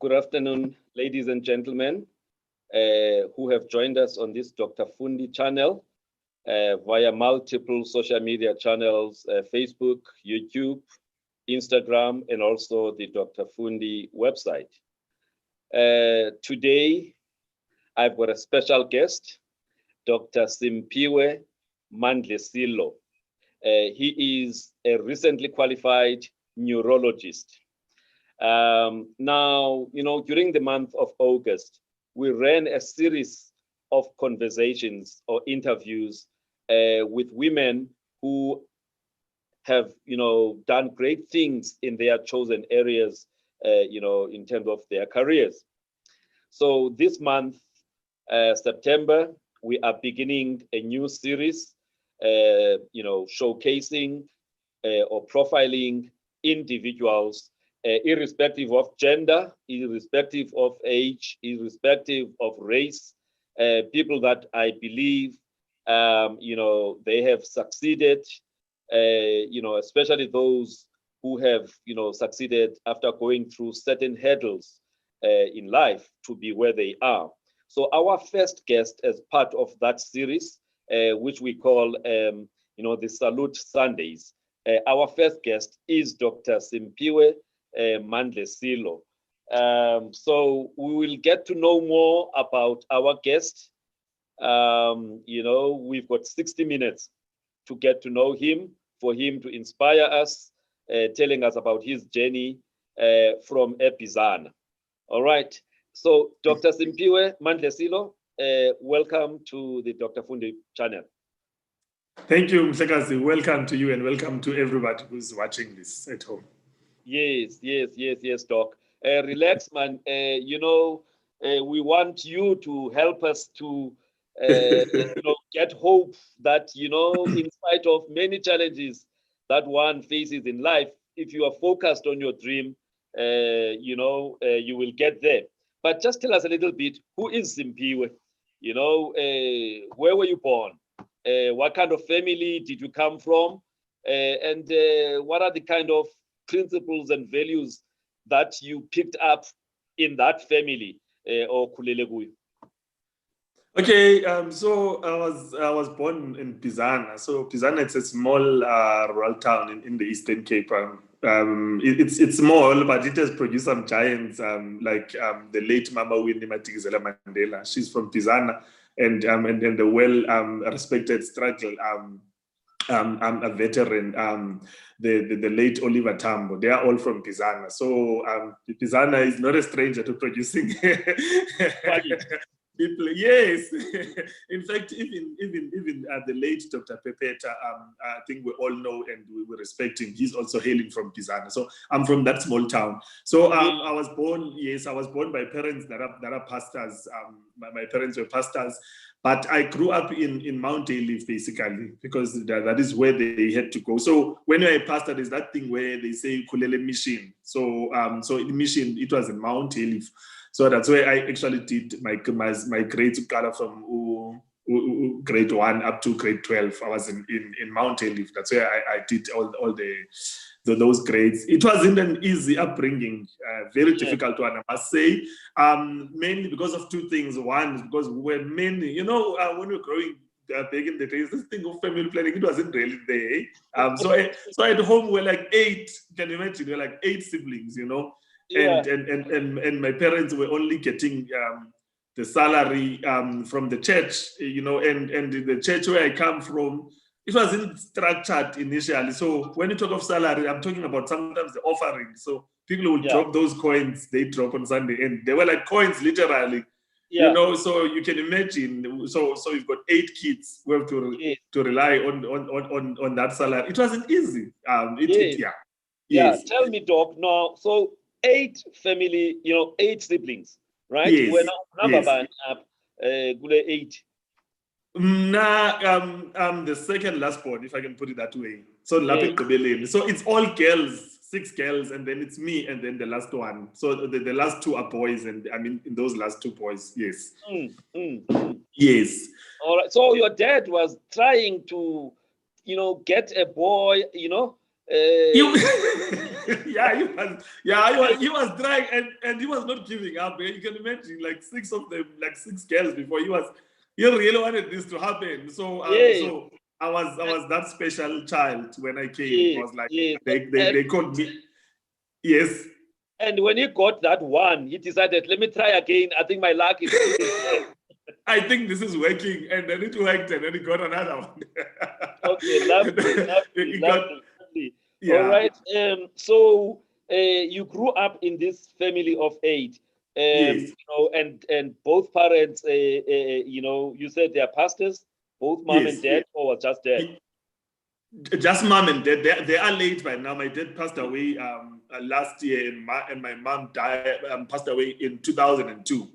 Good afternoon, ladies and gentlemen, who have joined us on this Dr. Fundi channel via multiple social media channels, Facebook, YouTube, Instagram, and also the Dr. Fundi website. Today, I've got a special guest, Dr. Simphiwe Mandlesilo. He is a recently qualified neurologist. Now, during the month of August, we ran a series of conversations or interviews with women who have, done great things in their chosen areas, in terms of their careers. So this month, September, we are beginning a new series, showcasing or profiling individuals, irrespective of gender, irrespective of age, irrespective of race, people that I believe, they have succeeded, especially those who have, succeeded after going through certain hurdles in life to be where they are. So our first guest as part of that series, which we call, the Salute Sundays, our first guest is Dr. Simphiwe Mandlesilo. So we will get to know more about our guest. We've got 60 minutes to get to know him, for him to inspire us, telling us about his journey from Epizana. All right. So Dr. Simphiwe Mandlesilo, welcome to the Dr. Fundi channel. Thank you, Mhlekazi. Welcome to you and welcome to everybody who's watching this at home. Yes, Doc. Relax, man. We want you to help us to, get hope that, in spite of many challenges that one faces in life, if you are focused on your dream, you will get there. But just tell us a little bit, who is Simphiwe? Where were you born? What kind of family did you come from? And what are the kind of principles and values that you picked up in that family or khulele kuyo? Okay, so I was born in Pizana. So Pizana, it's a small rural town in the Eastern Cape. It's small, but it has produced some giants, like the late Mama Winnie Madikizela Mandela. She's from Pizana, and the well-respected struggle. A veteran, the late Oliver Tambo. They are all from Pizana. So Pizana is not a stranger to producing people. Yes. In fact, even the late Dr. Pepeta, I think we all know and we respect him. He's also hailing from Pizana. So I'm from that small town. So I was born by parents that are pastors. My parents were pastors. But I grew up in Mount Leaf, basically, because that is where they had to go. So when you're a pastor, there's that thing where they say Kulele mission. So in mission, it was in Mount Leaf. So that's where I actually did my grades from grade 1 up to grade 12. I was in Mount Leaf. That's where I did all those grades. It wasn't an easy upbringing, very difficult one, I must say, mainly because of two things. One is because we were mainly, when we were growing back in the days, this thing of family planning, it wasn't really there. So at home we're like 8, can you imagine? We're like 8 siblings, Yeah. And my parents were only getting the salary from the church, and the church where I come from, it wasn't structured initially. So when you talk of salary, I'm talking about sometimes the offering. So people would drop those coins, they drop on Sunday, and they were like coins, literally. Yeah. So you can imagine. So you've got 8 kids who have to rely on that salary. It wasn't easy. Yes. Tell me, Doc. Now, so 8 family, 8 siblings, right? Yes. When number 8. I'm the second last born, if I can put it that way. So so it's all girls, 6 girls, and then it's me, and then the last one. So the last 2 are boys, and I mean in those last 2 boys, yes. Yes. All right. So your dad was trying to, get a boy, he was trying, and he was not giving up. You can imagine, like 6 of them, like 6 girls before he really wanted this to happen. So so I was that special child when I came. It was like they called me. Yes. And when he got that one, he decided, let me try again. I think my luck is I think this is working, and then it worked, and then he got another one. Okay, lovely. Yeah. All right. So you grew up in this family of 8. Yes. You know, and both parents, you know, you said they are pastors, both mom Yes. and dad, or just dad? Just mom and dad. They are late by now. My dad passed away last year, and my mom died, passed away in 2002.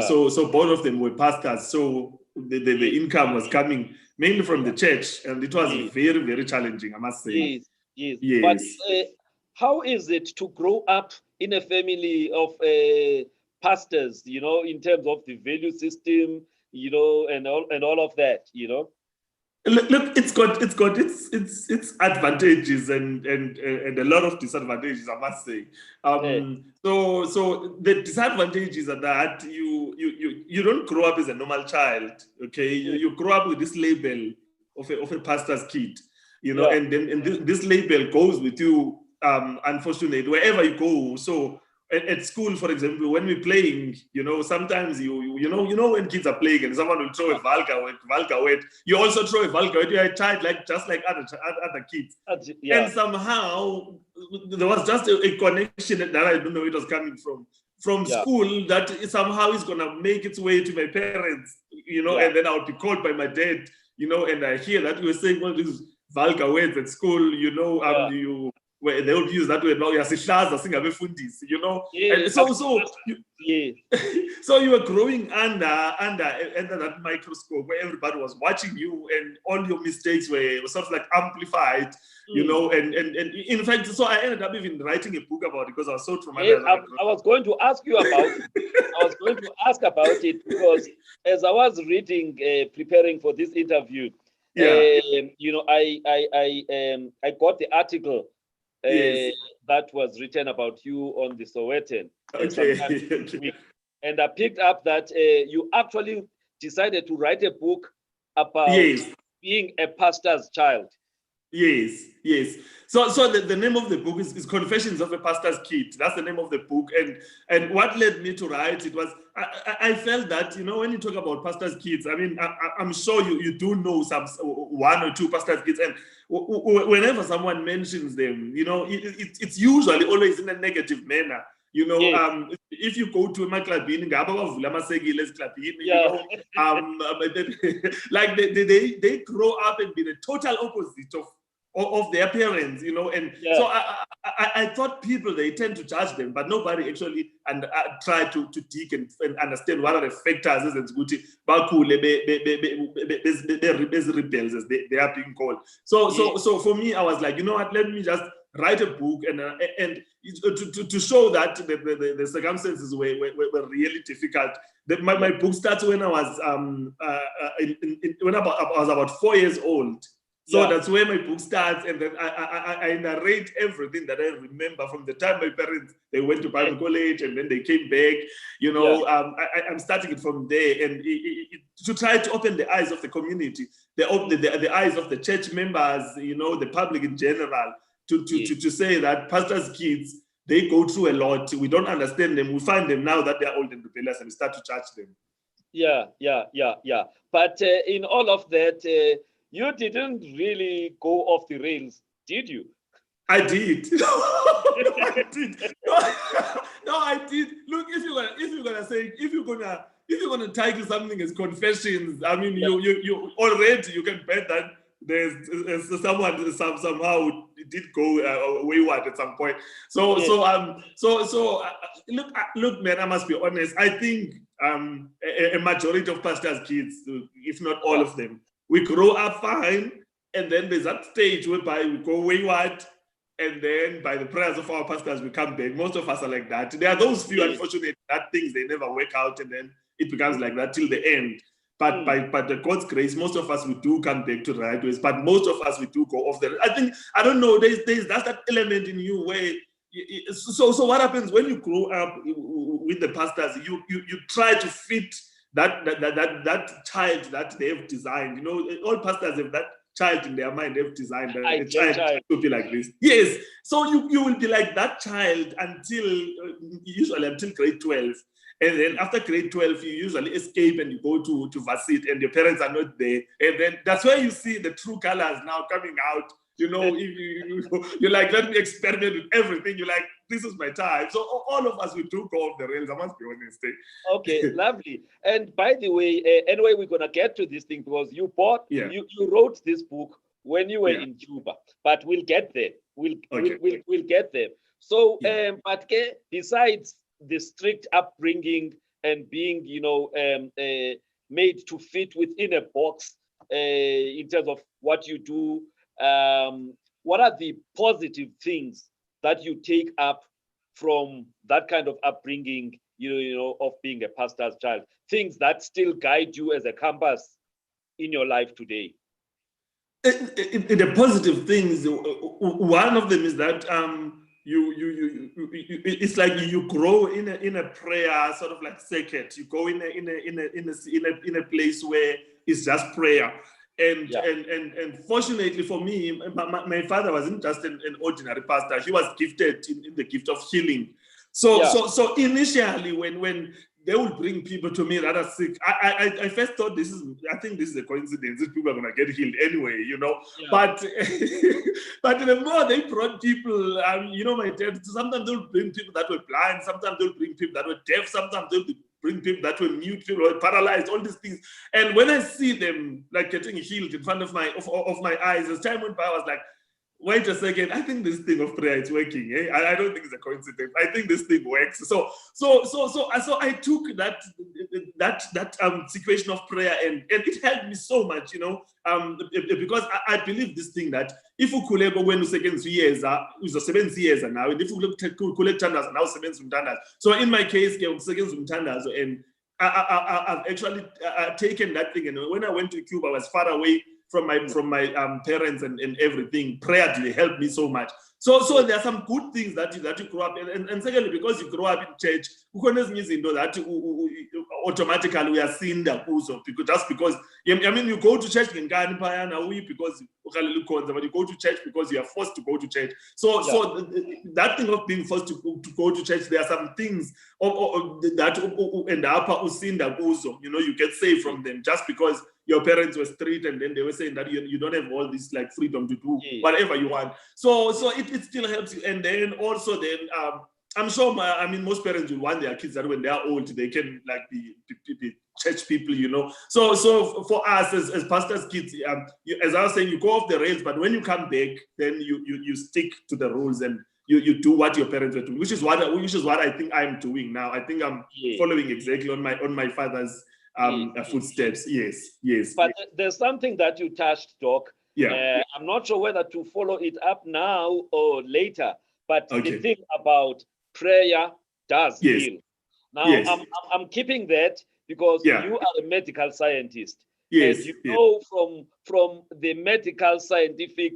So both of them were pastors. So the income was coming mainly from the church, and it was very, very challenging, I must say. Yes. But how is it to grow up in a family of pastors? You know, in terms of the value system, you know, and all of that. You know. Look, it's got its advantages and a lot of disadvantages, I must say. So the disadvantages are that you don't grow up as a normal child, okay? You grow up with this label of a pastor's kid, you know, and then this label goes with you, unfortunately, wherever you go. So at school, for example, when we're playing, you know, sometimes you know when kids are playing and someone will throw a vulgar word, you also throw a vulgar word. You're a child just like other kids. And somehow there was just a connection that I don't know where it was coming from school, that somehow is gonna make its way to my parents, you know, and then I'll be called by my dad, you know, and I hear that you were saying all these vulgar words at school, you know, where they would use that word now, Fundi, you know. And so you were growing under that microscope where everybody was watching you, and all your mistakes were sort of like amplified, you know. And in fact, so I ended up even writing a book about it because I was so traumatized. I was going to ask you about it. I was going to ask about it because as I was reading, preparing for this interview, you know, I got the article that was written about you on the Sowetan. And I picked up that you actually decided to write a book about being a pastor's child. Yes. So the name of the book is Confessions of a Pastor's Kid. That's the name of the book. And what led me to write it was I felt that, you know, when you talk about pastors' kids, I mean, I'm sure you do know some 1 or 2 pastors' kids, and whenever someone mentions them, you know, it's usually always in a negative manner. You know, if you go to my club, you know, like they grow up and be the total opposite of their parents, you know, and so I thought people, they tend to judge them, but nobody actually try to dig and understand what are the factors as rebels, as they are being called. So for me, I was like, you know what, let me just write a book and to show that the circumstances were really difficult. My book starts when I was when I was about 4 years old. So that's where my book starts, and then I narrate everything that I remember from the time my parents, they went to Bible college and then they came back. You know, I'm starting it from there, and to try to open the eyes of the community, the eyes of the church members, you know, the public in general, to say that pastors' kids, they go through a lot. We don't understand them. We find them now that they're old and rebellious, and we start to judge them. Yeah. But in all of that, you didn't really go off the rails, did you? I did. I did. No, I did. Look, if you're gonna title something as Confessions, I mean, you already, you can bet that there's someone somehow did go wayward at some point. So look, man, I must be honest. I think a majority of pastors' kids, if not all of them, we grow up fine, and then there's that stage whereby we go wayward, and then by the prayers of our pastors, we come back. Most of us are like that. There are those few, unfortunately, that things, they never work out, and then it becomes like that till the end. But by the God's grace, most of us, we do come back to the right ways. But most of us, we do go off the. I don't know. That's that element in you where. So what happens when you grow up with the pastors? You try to fit that child that they have designed. You know, all pastors have that child in their mind. They've designed a child to be like this. Yes. So you will be like that child usually until grade 12. And then after grade 12, you usually escape and you go to varsity and your parents are not there. And then that's where you see the true colors now coming out. You know, you're like, let me experiment with everything. You're like, this is my time. So all of us, we do go off the rails. I must be honest. Okay, lovely. And by the way, anyway, we're going to get to this thing because you wrote this book when you were in Cuba, but we'll get there. We'll get there. So, but besides the strict upbringing and being, made to fit within a box in terms of what you do, what are the positive things that you take up from that kind of upbringing, of being a pastor's child? Things that still guide you as a compass in your life today? The positive things, one of them is that it's like you grow in a prayer sort of like circuit. You go in a place where it's just prayer. And fortunately for me, my father wasn't just an ordinary pastor. He was gifted in the gift of healing. So initially when they would bring people to me that are sick, I first thought I think this is a coincidence. These people are gonna get healed anyway, But the more they brought people, my dad, sometimes they'll bring people that were blind, sometimes they'll bring people that were deaf, sometimes they'll bring people that were mute, people were paralyzed, all these things. And when I see them like getting healed in front of my eyes, as time went by, I was like, wait a second, I think this thing of prayer is working. I don't think it's a coincidence. I think this thing works. So I took that situation of prayer and it helped me so much, because I believe this thing that if you could go when second years, is 7 years now, and if you look at now 7 years. So in my case, and I've actually taken that thing, and when I went to Cuba, I was far away from my parents and everything. Prayer really helped me so much. So there are some good things that you grow up in. And secondly, because you grow up in church, that automatically we are seeing the just because you go to church in Ghana because but you go to church because you are forced to go to church. So that thing of being forced to go to church, there are some things that and the upper you get saved from them just because your parents were strict and then they were saying that you don't have all this like freedom to do whatever you want. So it still helps you. And then also I'm sure most parents will want their kids that when they are old they can like be church people, So for us as pastors' kids, as I was saying, you go off the rails, but when you come back, then you stick to the rules and you do what your parents were doing, which is what I think I'm doing now. I think I'm following exactly on my father's footsteps. Yes. But there's something that you touched, Doc. I'm not sure whether to follow it up now or later, but the thing about prayer does heal. Now I'm keeping that because you are a medical scientist. And know from the medical scientific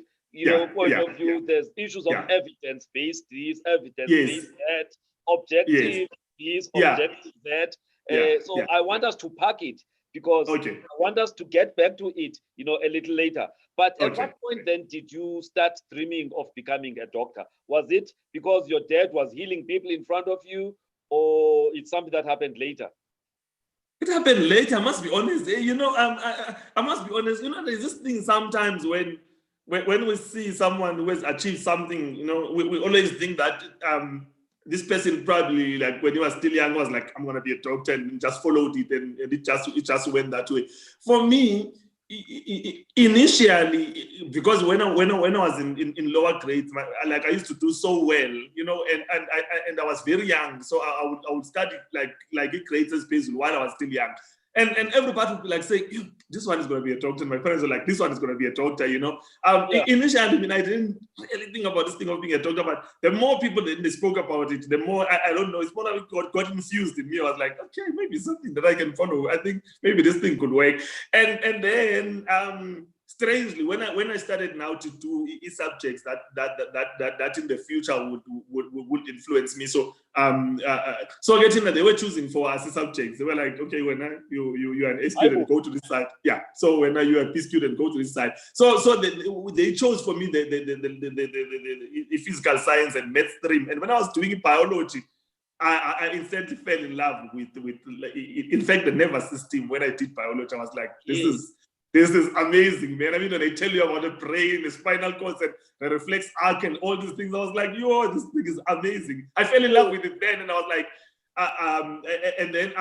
point of view, there's issues of evidence-based this, evidence-based that, objective this, objective that. So I want us to pack it because I want us to get back to it, a little later. But at what point then did you start dreaming of becoming a doctor? Was it because your dad was healing people in front of you, or it's something that happened later? It happened later, I must be honest. I must be honest. There's this thing sometimes when we see someone who has achieved something, we always think that this person probably, like when he was still young, was like, I'm going to be a doctor, and just followed it, and it just went that way. For me, initially, because when I was in lower grades, I used to do so well, and I was very young, so I would study like grades space while I was still young. And everybody would be like saying, this one is going to be a doctor. And my parents were like, this one is going to be a doctor, you know. Initially, I mean, I didn't really think about this thing of being a doctor, but the more people that they spoke about it, the more, I don't know, it's more like it got infused in me. I was like, okay, maybe something that I can follow. I think maybe this thing could work. And then, strangely, when I started now to do subjects that in the future would influence me. So getting that they were choosing for us subjects. They were like, okay, when you are an A student, go to this side. Yeah. So when you are a P student, go to this side. So they chose for me the physical science and math stream. And when I was doing biology, I instantly fell in love with in fact the nervous system. When I did biology, I was like, this is amazing, man. I mean, when they tell you about the brain, the spinal cord, and the reflex arc, and all these things, I was like, yo, this thing is amazing. I fell in love with it then, and I was like, and then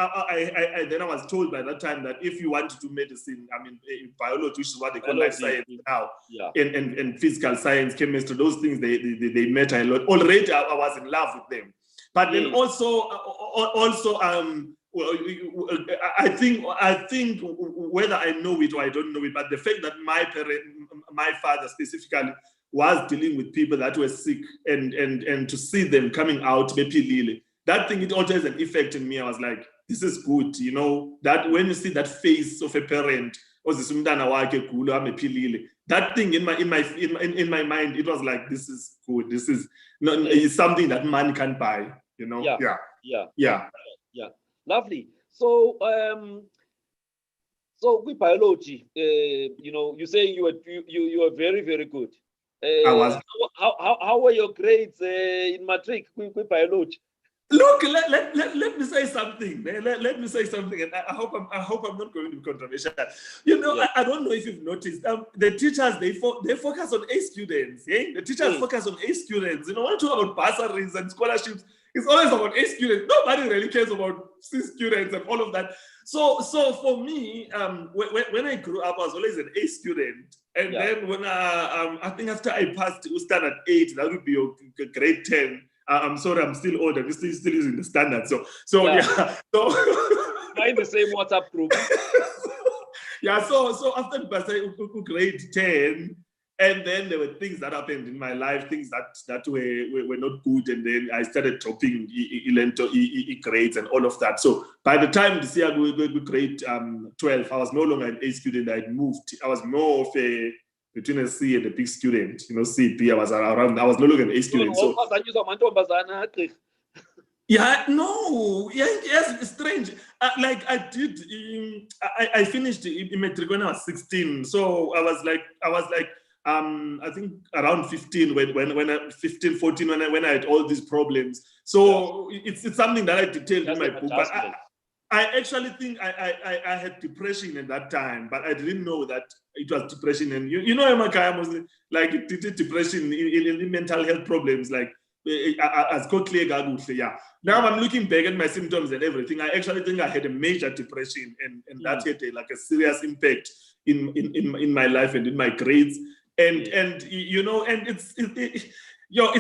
I was told by that time that if you want to do medicine, I mean, biology, which is what they call life science now, and physical science, chemistry, those things, they matter a lot. Already, I was in love with them. But then also, well, I think whether I know it or I don't know it, but the fact that my father specifically was dealing with people that were sick and to see them coming out, that thing, it also has an effect in me. I was like, this is good, you know, that when you see that face of a parent, that thing in my mind, it was like, this is good. This is it's something that money can buy, you know. Yeah. Lovely. So, with biology, you know, you say you were very, very good. I was. How were your grades in matric with biology? Look, let me say something. Let me say something, and I hope I'm not going to be controversial. You know, I don't know if you've noticed. The teachers they focus on A students. Yeah? The teachers focus on A students. You know, when you talk about bursaries and scholarships, it's always about A students. Nobody really cares about C students and all of that. So for me, when I grew up, I was always an A student. And then when I think after I passed standard 8, that would be your grade 10. I'm sorry, I'm still old. I'm still using the standard. So Find the same WhatsApp group. So after the grade 10, and then there were things that happened in my life, things that were not good, and then I started dropping grades and all of that. So by the time this year we grade 12, I was no longer an A student. I moved. I was more of a between a C and a big student, you know, CP. I was around. I was no longer an A student. So yes, it's strange. Like I did, I finished in matric when I was 16. So I was like, I think around 15 when I 15, 14 when I had all these problems. So it's something that I detailed in my book. But I actually think I had depression at that time, but I didn't know that it was depression. And you know, Emakaya was like depression in mental health problems, like as clear. Now I'm looking back at my symptoms and everything. I actually think I had a major depression, and that had a serious impact in my life and in my grades. And you know, and it's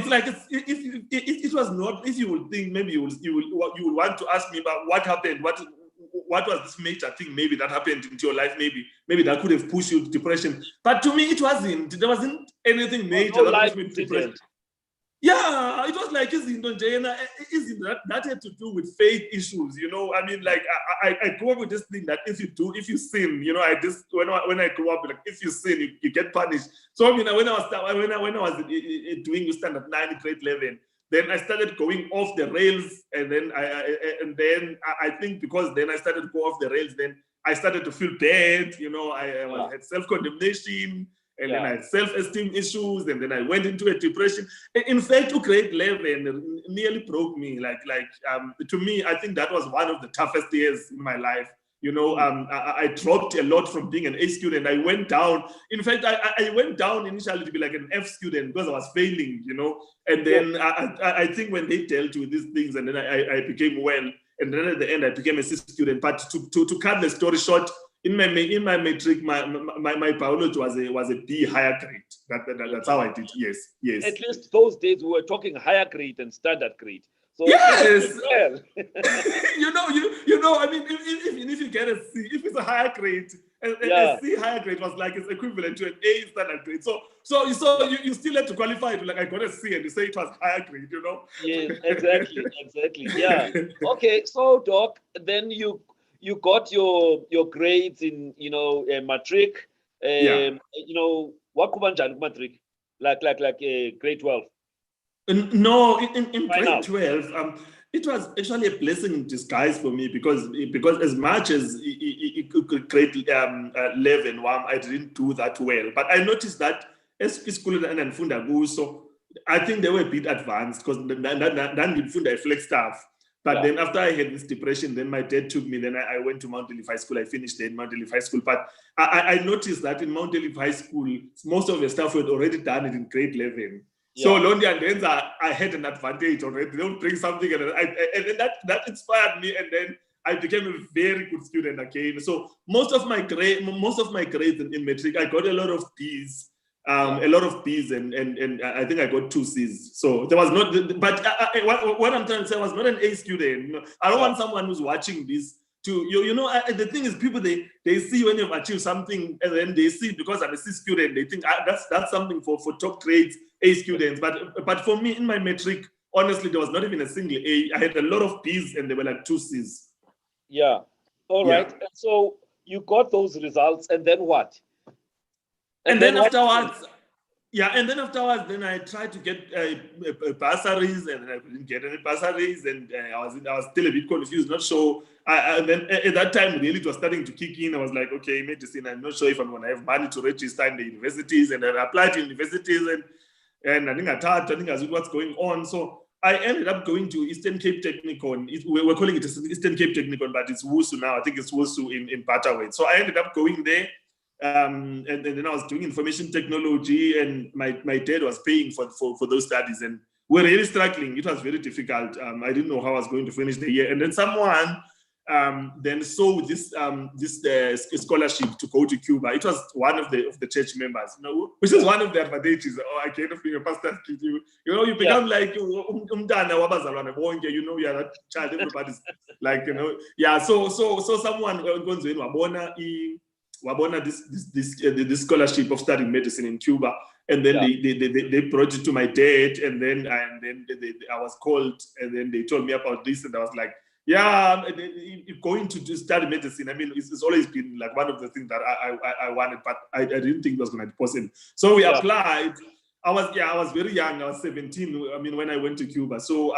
like if it was not, if you would think maybe you would want to ask me about what happened, what was this major thing maybe that happened into your life, maybe that could have pushed you to depression. But to me, it wasn't. There wasn't anything major that pushed me to depression. Yeah, it was like that had to do with faith issues, you know. I mean, like I grew up with this thing that if you sin, you know, when I grew up, like if you sin, you get punished. So I mean, when I was doing standard 9, grade 11, then I started going off the rails, and then I think because then I started to go off the rails, then I started to feel bad, you know. I had self-condemnation. And then I had self-esteem issues, and then I went into a depression. In fact, grade 11 nearly broke me. Like to me, I think that was one of the toughest years in my life. You know, I dropped a lot from being an A student. I went down. In fact, I went down initially to be like an F student because I was failing, you know. And then I think when they dealt with these things, and then I became well. And then at the end, I became a C student. But to cut the story short, in my matric, my biology was a B higher grade. That's how I did. Yes. At least those days we were talking higher grade and standard grade. So yes. Well. I mean, even if you get a C, if it's a higher grade, a C higher grade was like it's equivalent to an A standard grade. So you still had to qualify to, like, I got a C and you say it was higher grade, Yes, exactly. Yeah. Okay, so Doc, then you got your grades in matric. What kubanjani matric? Like grade 12. No, in Right now. grade 12, it was actually a blessing in disguise for me because as much as grade 11, I didn't do that well. But I noticed that as school and Funda, so I think they were a bit advanced because then Funda flex stuff. But then after I had this depression, then my dad took me. Then I went to Mount Olive High School. I finished there in Mount Olive High School. But I noticed that in Mount Olive High School, most of the staff had already done it in grade 11. So Londi and Denza, I had an advantage already. They don't bring something, and then that inspired me, and then I became a very good student again. So most of my grades in matric, I got a lot of B's, and I think I got 2 C's. So there was not, but what I'm trying to say, I was not an A student. I don't want someone who's watching this to the thing is, people they see when you've achieved something, and then they see because I'm a C student, they think that's something for top grades A students. But for me in my matric, honestly, there was not even a single A. I had a lot of B's and they were like 2 C's. Yeah. All right. And so you got those results, and then what? And then afterwards, then I tried to get bursaries, and I didn't get any bursaries, and I was still a bit confused, not sure. And then at that time, really, it was starting to kick in. I was like, okay, medicine, I'm not sure if I'm going to have money to register in the universities, and I applied to universities, and I think I see what's going on. So I ended up going to Eastern Cape Technikon. We're calling it Eastern Cape Technikon, but it's WUSU now. I think it's WUSU in Butterworth. So I ended up going there. And then I was doing information technology, and my dad was paying for those studies, and we're really struggling. It was very difficult. I didn't know how I was going to finish the year, and then someone then saw this scholarship to go to Cuba. It was one of the church members, which is one of the advantages. I kind of being a pastor's kid. You become like umntana wabazalwane bonke. You are that child. Everybody's like, So someone wabona this scholarship of studying medicine in Cuba, and then they brought it to my dad, and then I was called, and then they told me about this, and I was like, going to study medicine. I mean, it's always been like one of the things that I wanted, but I didn't think it was going to be possible. So we applied. I was very young. I was 17. I mean, when I went to Cuba, so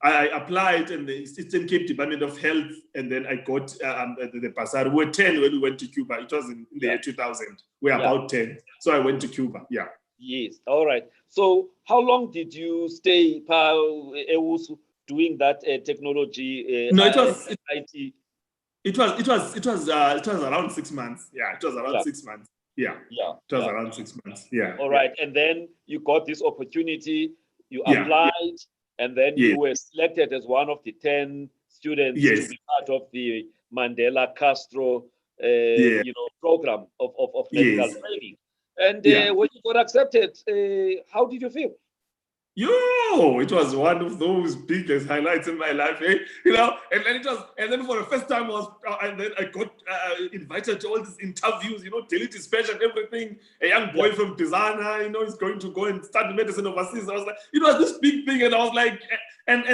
I applied in the Eastern Cape Department of Health, and then I got the bursary. We were 10 when we went to Cuba. It was in the year 2000. We're about 10. So I went to Cuba. Yeah. Yes. All right. So how long did you stay, doing that technology? No, it was IT. It was around 6 months. Yeah, it was around 6 months. Yeah. It was around 6 months. Yeah. All right. And then you got this opportunity, you applied, and then you were selected as one of the 10 students to be part of the Mandela Castro program of medical training. And when you got accepted, how did you feel? It was one of those biggest highlights in my life, and then for the first time and then I got invited to all these interviews, daily dispatch and everything. A young boy from Bizana, is going to go and study medicine overseas. I was like, it was this big thing, and I was like, and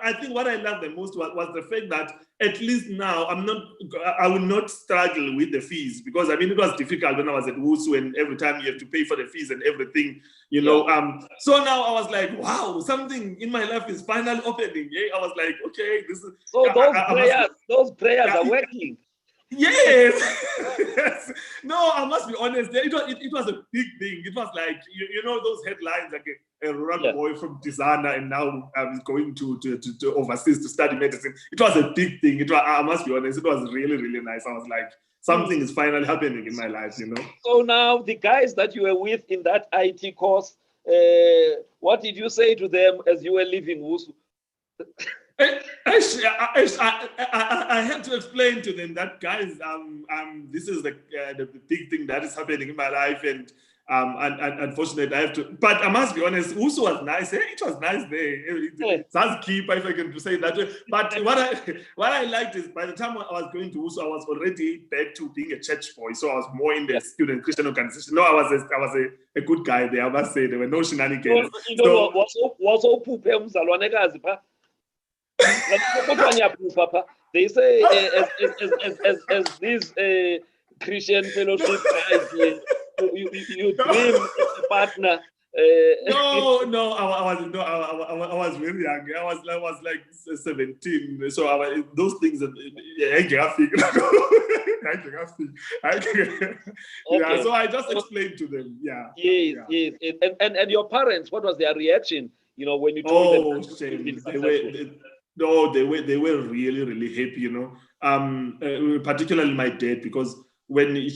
I think what I loved the most was the fact that at least now I will not struggle with the fees, because I mean, it was difficult when I was at WUSU, and every time you have to pay for the fees and everything, so now I was like, wow, something in my life is finally opening. I was like, okay, this is. So those prayers are working. Yes. No, I must be honest. It was a big thing. It was like those headlines, like a rural boy from Tizana, and now I'm going to overseas to study medicine. It was a big thing. I must be honest. It was really, really nice. I was like, something is finally happening in my life. So now the guys that you were with in that IT course, what did you say to them as you were leaving WUSU? I had to explain to them that, guys, this is the big thing that is happening in my life, and And unfortunately, I have to. But I must be honest, Uso was nice. It was nice there. That's keeper, if I can say that way. But what I liked is by the time I was going to Uso, I was already back to being a church boy. So I was more in the student Christian organization. No, I was a good guy there. I must say there were no shenanigans. They say as these Christian fellowship guys, you dream as a partner. No, I was very young. I was like 17. So those things that yeah. So I just explained to them. Yeah. Yes. And your parents, what was their reaction? When you told them. Shame. They were really, really happy. Particularly my dad, because when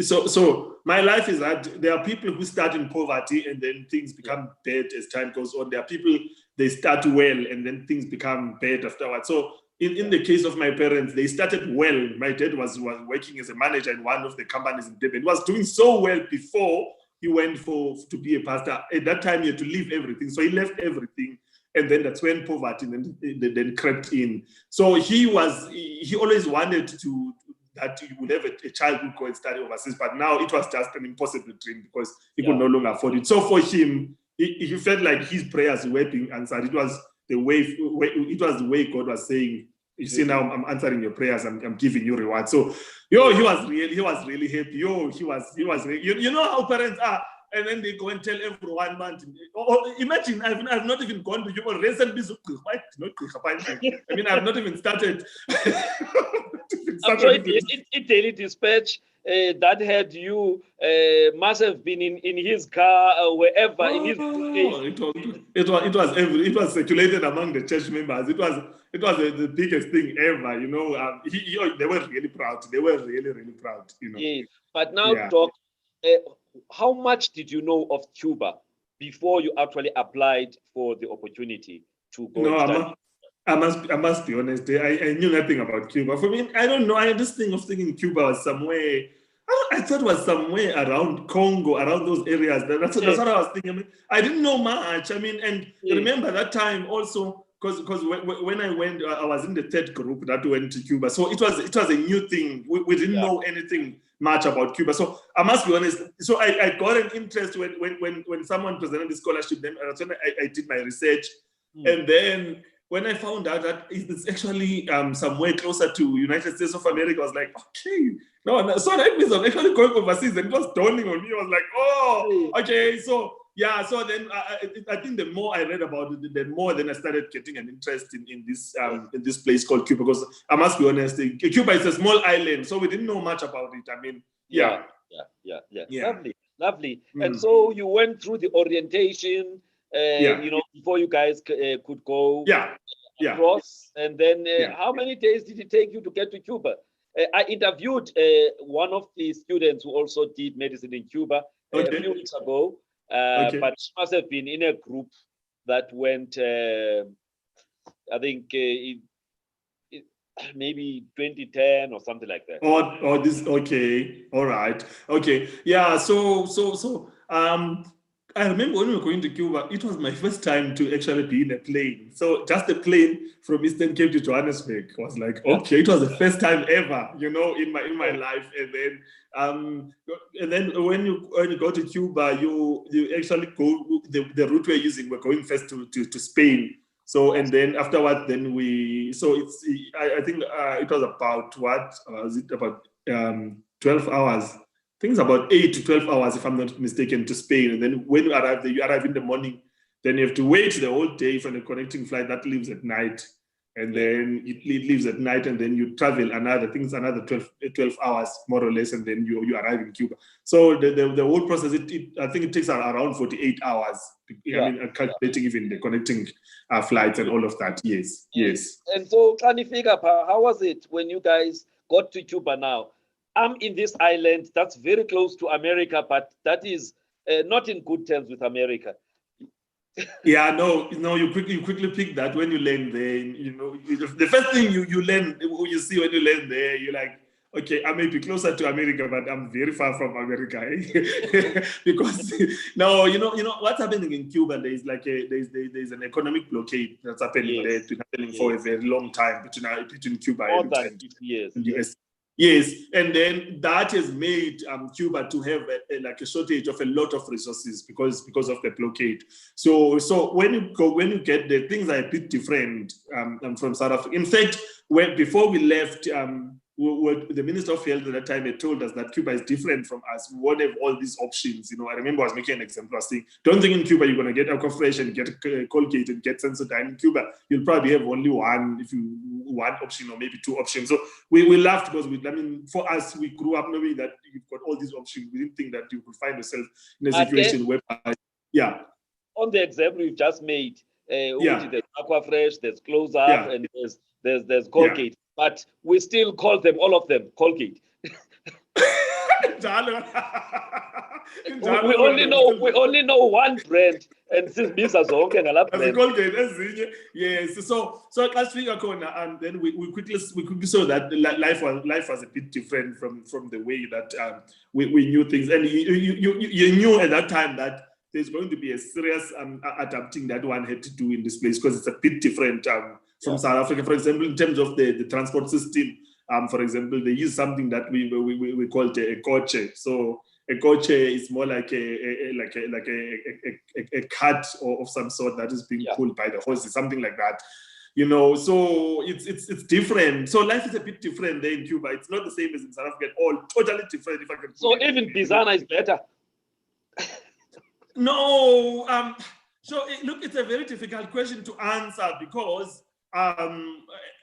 so my life is that there are people who start in poverty and then things become bad as time goes on. There are people, they start well and then things become bad afterwards. So in the case of my parents, they started well. My dad was working as a manager in one of the companies in Durban. He was doing so well before he went to be a pastor. At that time, he had to leave everything. So he left everything. And then that's when poverty then crept in. So he always wanted that he would have a child who go and study overseas, but now it was just an impossible dream because he could no longer afford it. So for him, he felt like his prayers were being answered. It was the way God was saying, you see, now I'm answering your prayers, I'm giving you reward. So he was really happy. He was really, how parents are. And then they go and tell everyone, man. Imagine, I've not even gone to Cuba recently. I mean, I've not even started. I'm sure it Daily Dispatch that had you must have been in his car or wherever in his. It was circulated among the church members. It was the biggest thing ever. They were really proud. They were really, really proud. Yes, but now, Doc. How much did you know of Cuba before you actually applied for the opportunity to go and study? I must be honest. I knew nothing about Cuba. For me, I don't know. I had this thing of thinking Cuba was somewhere. I thought it was somewhere around Congo, around those areas. That's what I was thinking. I mean, I didn't know much. I mean, and remember that time also, because when I went, I was in the third group that went to Cuba. So it was a new thing. We didn't know anything much about Cuba. So I must be honest. So I got an interest when someone presented the scholarship. Then I did my research, and then when I found out that it's actually somewhere closer to United States of America, I was like, okay, no. So that means I'm actually going overseas, and it was dawning on me. I was like, oh, okay, so. Yeah, so then I think the more I read about it, the more then I started getting an interest in this place called Cuba. Because I must be honest, Cuba is a small island, so we didn't know much about it. I mean, yeah. Lovely. And so you went through the orientation, before you guys could go across. And then how many days did it take you to get to Cuba? I interviewed one of the students who also did medicine in Cuba a few weeks ago. But she must have been in a group that went, I think, maybe 2010 or something like that. All right. Okay. Yeah. So I remember when we were going to Cuba, it was my first time to actually be in a plane. So just a plane from Eastern Cape to Johannesburg was like, okay, it was the first time ever, in my life. And then when you go to Cuba, you actually go the route we're using. We're going first to Spain. So and then afterwards, I think it was about about 12 hours. I think it's about 8 to 12 hours, if I'm not mistaken, to Spain. And then when you arrive there, you arrive in the morning. Then you have to wait the whole day for the connecting flight that leaves at night. And then it leaves at night, and then you travel another 12 hours, more or less, and then you arrive in Cuba. So the whole process, I think it takes around 48 hours. I mean, calculating even the connecting flights and all of that. Yes. And so, Kanifika, how was it when you guys got to Cuba now? I'm in this island that's very close to America, but that is not in good terms with America. You quickly pick that when you land there. The first thing you learn, you see when you land there, you're like, Okay, I may be closer to America, but I'm very far from America, because now you know what's happening in Cuba. There's like there's an economic blockade that's happening there. It's been happening for a very long time between Cuba More and than 50 years. the US. Yes, and then that has made Cuba to have like a shortage of a lot of resources because of the blockade. So when you get there, things are a bit different from South Africa. In fact, before we left, the Minister of Health at that time had told us that Cuba is different from us. We won't have all these options. I remember I was making an example. I was saying, don't think in Cuba you're going to get Aquafresh and get Colgate and get Sensodyne. In Cuba, you'll probably have only one option or maybe two options. So we laughed because for us, we grew up knowing that you've got all these options. We didn't think that you could find yourself in a situation where, yeah. On the example you just made, there's Aquafresh, there's Close Up, and there's Colgate. Yeah. But we still call them, all of them, Colgate. we only know one brand, and since Misa Zonke and Colgate, yes. So last week and then we quickly saw that life was a bit different from the way that we knew things, and you knew at that time that there's going to be a serious adapting that one had to do in this place because it's a bit different from South Africa. For example, in terms of the transport system, for example, they use something that we call a coche. So a coche is more like a cart of some sort that is being pulled by the horses, something like that. So it's different. So life is a bit different there in Cuba. It's not the same as in South Africa at all. Totally different. If I can. So even Bizana is better. No. So look, it's a very difficult question to answer because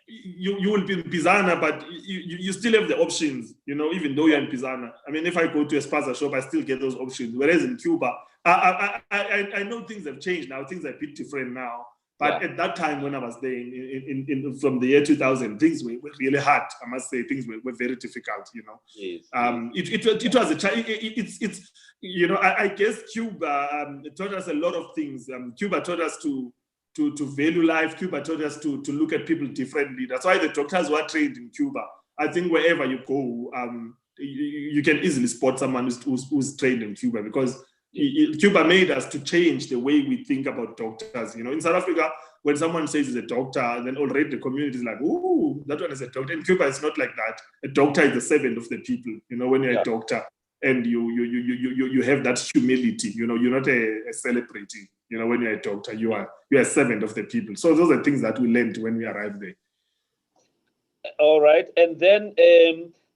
you will be in Bizana, but you still have the options, even though you're in Bizana. I mean, if I go to a spaza shop, I still get those options. Whereas in Cuba, I know things have changed now. Things are a bit different now. But at that time, when I was there, in from the year 2000, things were really hard. I must say, things were very difficult. Yes. It was a challenge. It's I guess Cuba taught us a lot of things. Cuba taught us to value life. Cuba taught us to look at people differently. That's why the doctors were trained in Cuba. I think wherever you go, you can easily spot someone who's trained in Cuba because Cuba made us to change the way we think about doctors. In South Africa, when someone says he's a doctor, then already the community is like, "Ooh, that one is a doctor." In Cuba, it's not like that. A doctor is the servant of the people. When you're a doctor and you have that humility. You're not a celebrity. When you're a doctor, you're a servant of the people. So those are things that we learned when we arrived there. All right, and then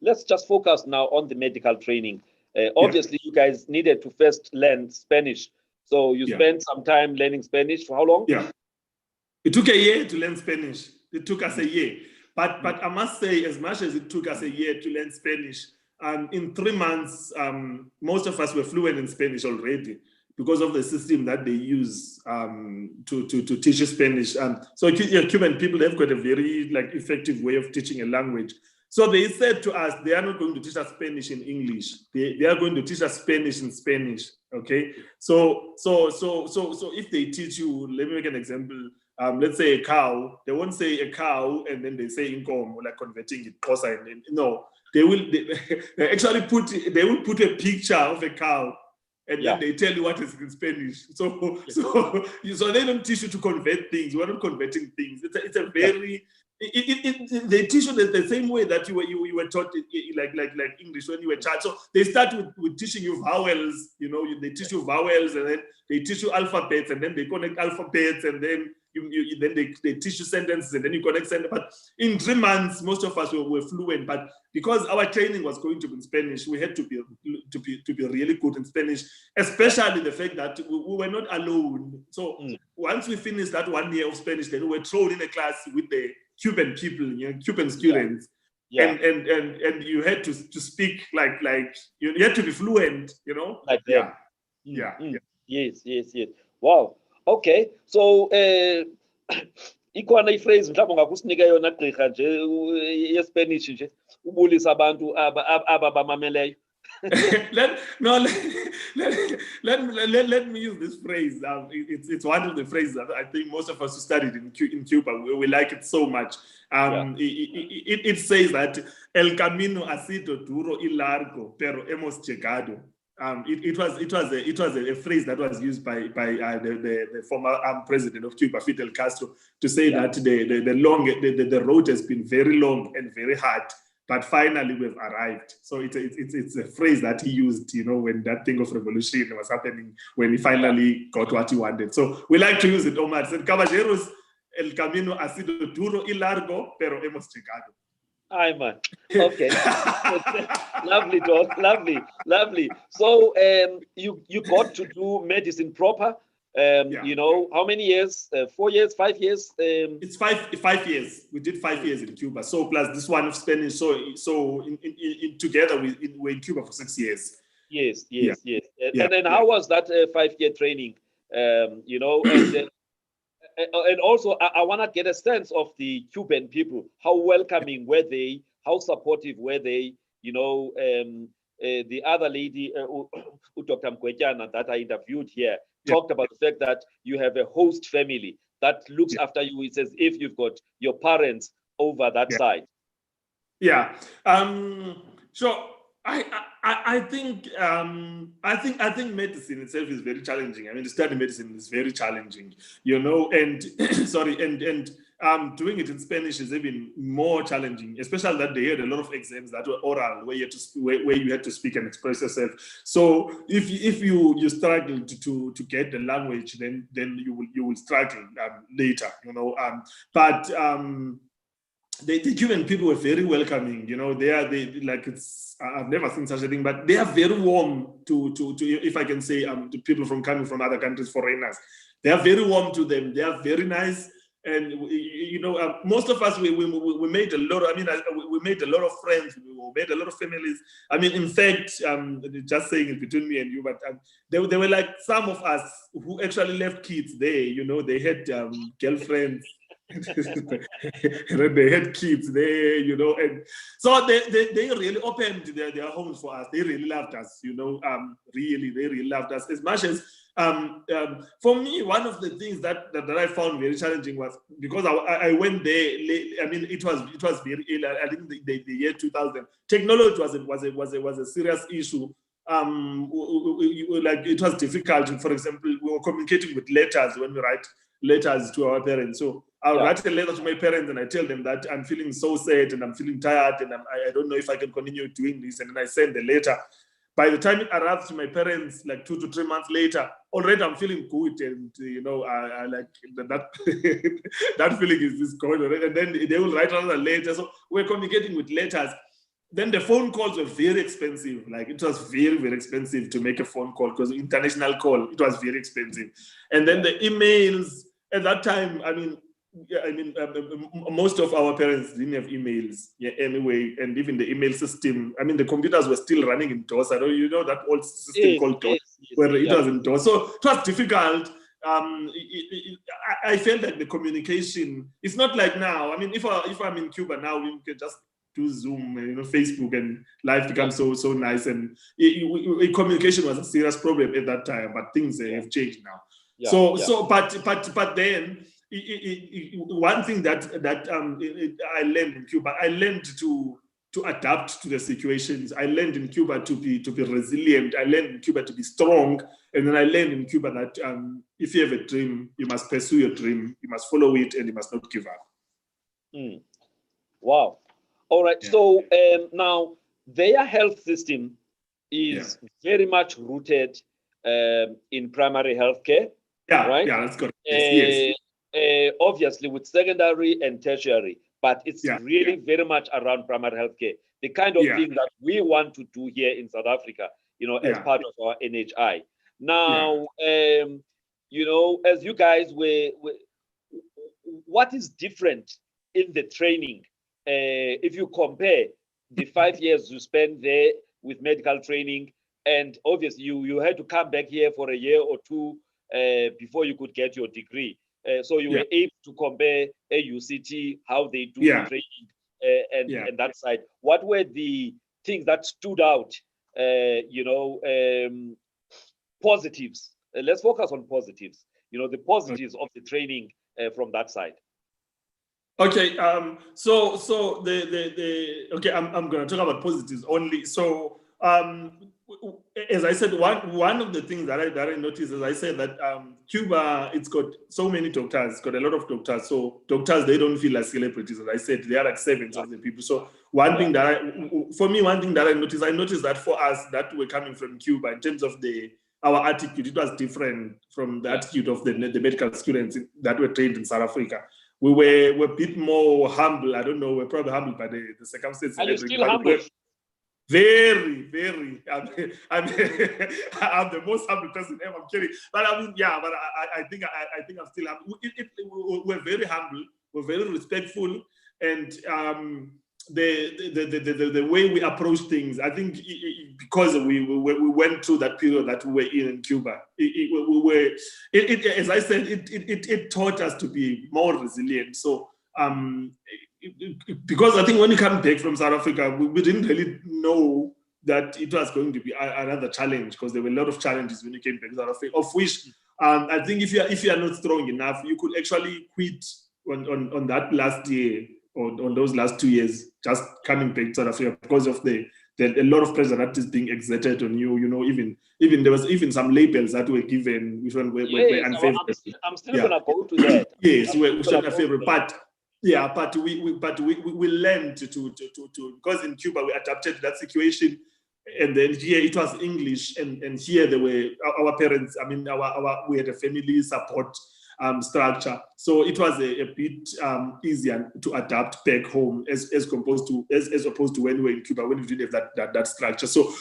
let's just focus now on the medical training. Obviously, you guys needed to first learn Spanish. So you spent some time learning Spanish. For how long? Yeah. It took a year to learn Spanish. It took us a year. But I must say, as much as it took us a year to learn Spanish, in 3 months, most of us were fluent in Spanish already because of the system that they use to teach Spanish. So Cuban people, they've got a very effective way of teaching a language. So they said to us, they are not going to teach us Spanish in English. They are going to teach us Spanish in Spanish. Okay. So if they teach you, let me make an example. Let's say a cow. They won't say a cow and then they say inkomo, like converting it. No, they will actually put a picture of a cow and then they tell you what is in Spanish. So they don't teach you to convert things. We're not converting things. It's a very they teach you the same way that you were taught like English when you were a child. So they start with teaching you vowels. They teach you vowels and then they teach you alphabets and then they connect alphabets and then then they teach you sentences and then you connect sentences. But in 3 months, most of us were fluent. But because our training was going to be in Spanish, we had to be really good in Spanish, especially the fact that we were not alone. So once we finished that 1 year of Spanish, then we were thrown in a class with the Cuban people, Cuban students, and you had to speak like you had to be fluent, like them. Yes. Wow. Okay, so ikhona iphrase mhlawumbe ungakusinika yona gqirha nje yeSpanish nje ubulisa abantu aba bamameleyo. let me use this phrase. It's one of the phrases that I think most of us who studied in Cuba, we like it so much. It says that el camino ha sido duro y largo, pero hemos llegado. It was a phrase that was used by the former president of Cuba, Fidel Castro, to say that the road has been very long and very hard, but finally we've arrived. So it's a phrase that he used, when that thing of revolution was happening, when he finally got what he wanted. So we like to use it, Omar said, caballeros, el camino ha sido duro y largo, pero hemos llegado. Hi, man. Okay. Lovely, dog. Lovely. So you got to do medicine proper. How many years? 4 years, 5 years? It's 5 years. We did 5 years in Cuba. So plus this one of Spanish. So in together we're in Cuba for 6 years. Yes. And then how was that 5-year training? And also, I want to get a sense of the Cuban people. How welcoming were they? How supportive were they? The other lady, Dr. Mkwejana, that I interviewed here, talked about the fact that you have a host family that looks after you. It's as if you've got your parents over that side. Yeah. So I think medicine itself is very challenging. I mean, to study medicine is very challenging, and doing it in Spanish is even more challenging, especially that they had a lot of exams that were oral, where you had to speak and express yourself. So if you struggle to get the language, then you will struggle later, but the Cuban people were very welcoming. I've never seen such a thing, but they are very warm to if I can say, to people coming from other countries, foreigners. They are very warm to them. They are very nice, and most of us we made a lot. We made a lot of friends. We made a lot of families. I mean, in fact, just saying it between me and you, but there were like some of us who actually left kids there. They had girlfriends. They had kids there, and so they really opened their homes for us. They really loved us, they really loved us as much as for me. One of the things that I found very challenging was because I went there. It was very ill. I think the year 2000, technology was a serious issue. It was difficult. For example, we were communicating with letters when we write letters to our parents. So I'll write a letter to my parents and I tell them that I'm feeling so sad and I'm feeling tired and I don't know if I can continue doing this. And then I send the letter. By the time it arrives to my parents, like 2 to 3 months later, already I'm feeling good. And, I like that, that feeling is going on. And then they will write another letter. So we're communicating with letters. Then the phone calls were very expensive. Like it was very, very expensive to make a phone call because international call, it was very expensive. And then the emails at that time, most of our parents didn't have emails anyway, and even the email system. The computers were still running in DOS. I don't that old system called DOS, where it was in DOS. So it was difficult. I felt like the communication. It's not like now. If I'm in Cuba now, we can just do Zoom, Facebook, and life becomes so nice. And communication was a serious problem at that time, but things have changed now. But then. One thing that I learned in Cuba, I learned to adapt to the situations. I learned in Cuba to be resilient. I learned in Cuba to be strong, and then I learned in Cuba that if you have a dream, you must pursue your dream. You must follow it, and you must not give up. Wow. All right. Yeah. So now their health system is very much rooted in primary healthcare. Yeah. Right. Yeah, that's good. Yes. Obviously with secondary and tertiary, but it's really very much around primary healthcare, the kind of thing that we want to do here in South Africa, as part of our NHI. Now, as you guys were, what is different in the training if you compare the 5 years you spent there with medical training, and obviously you had to come back here for a year or two before you could get your degree. So you were able to compare AUCT, how they do the training, and that side. What were the things that stood out positives. Let's focus on positives. The positives of the training from that side. Okay. So okay. I'm going to talk about positives only. So as I said, one of the things that I noticed, as I said, that Cuba, it's got so many doctors, it's got a lot of doctors. So doctors, they don't feel like celebrities. As I said, they are like servants of the people. So one thing that I noticed that for us that were coming from Cuba, in terms of our attitude, it was different from the attitude of the medical students that were trained in South Africa. We were a bit more humble. I don't know, we're probably humbled by the circumstances. Are you still humble? Very, very. I'm the most humble person ever. I'm kidding, but I mean, yeah. But I think I'm still humble. We're very humble. We're very respectful, and the way we approach things, I think, because we went through that period that we were in Cuba. As I said, it taught us to be more resilient. So. Because I think when you come back from South Africa, we didn't really know that it was going to be another challenge, because there were a lot of challenges when you came back to South Africa, of which I think if you are not strong enough, you could actually quit on that last year or on those last 2 years, just coming back to South Africa, because of a lot of pressure that is being exerted on you. Even there was even some labels that were given, which were unfavorable. I'm still gonna go to that. Yes, which are unfavorable, but. Yeah, but we learned to because in Cuba we adapted to that situation, and then here it was English, and here there were our parents. I mean, we had a family support structure, so it was a bit easier to adapt back home as opposed to when we were in Cuba, when we didn't have that structure. So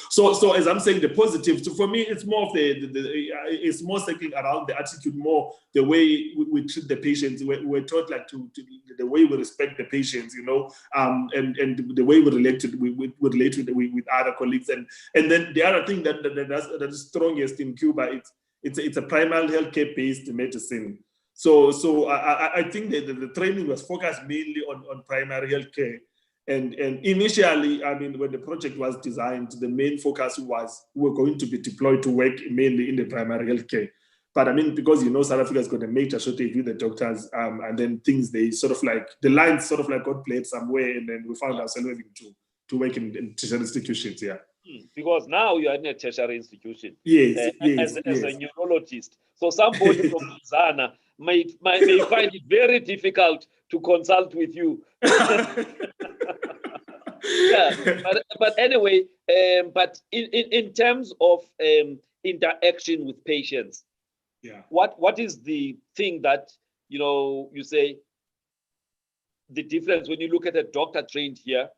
as I'm saying, the positive. So for me, it's more of it's more circling around the attitude, more the way we treat the patients. We're taught like to the way we respect the patients, and the way we relate with other colleagues, and then the other thing that is strongest in Cuba, it's a primary healthcare based medicine. So I think that the training was focused mainly on primary healthcare. And initially, I mean, when the project was designed, the main focus was we were going to be deployed to work mainly in the primary healthcare. But I mean, because South Africa's got a major shortage with the doctors, and then things the lines sort of like got played somewhere, and then we found ourselves having to work in tertiary institutions. Yeah. Because now you are in a tertiary institution. Yes, as a neurologist. So somebody from Zana may find it very difficult to consult with you. Yeah, but anyway, but in terms of interaction with patients, what is the thing that you say the difference when you look at a doctor trained here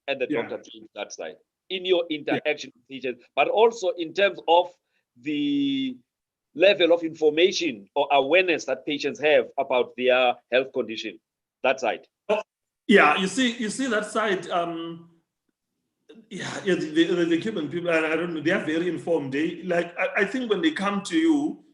and the doctor trained that side in your interaction with patients, but also in terms of the level of information or awareness that patients have about their health condition, that side? Yeah, you see that side. The Cuban people, I don't know, they are very informed. I think when they come to you,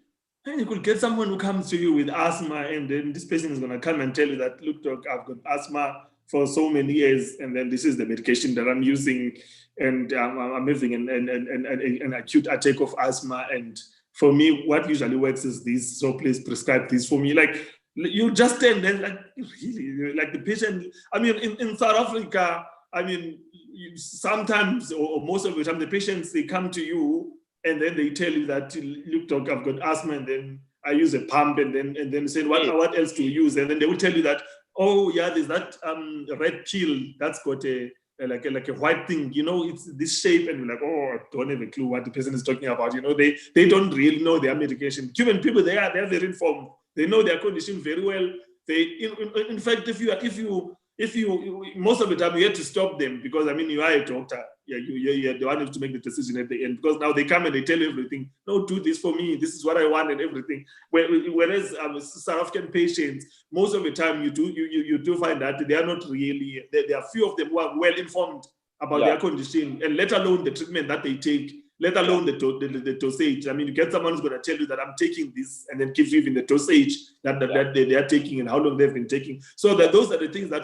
you could get someone who comes to you with asthma, and then this person is going to come and tell you that, look, doc, I've got asthma for so many years, and then this is the medication that I'm using, and I'm having an acute attack of asthma. And for me, what usually works is this, so please prescribe this for me. Like, you just stand there, like, really, like the patient. I mean, in South Africa, I mean, sometimes or most of the time, the patients, they come to you and then they tell you that, look, doc, I've got asthma, and then I use a pump, and then say, what else do you use? And then they will tell you that, oh yeah, there's that red pill that's got a white thing, it's this shape, and we're like, oh, I don't have a clue what the person is talking about. They don't really know their medication. Cuban people, they're very informed. They know their condition very well. They, in fact, if you most of the time you have to stop them, because I mean, you are a doctor. Yeah, you're the one who has to make the decision at the end, because now they come and they tell you everything. No, do this for me. This is what I want and everything. Whereas South African patients, most of the time you do find that they are not really. There are few of them who are well informed about their condition, and let alone the treatment that they take, let alone the dosage. I mean, you get someone who's going to tell you that I'm taking this, and then gives you even the dosage that they are taking and how long they've been taking. So that those are the things that,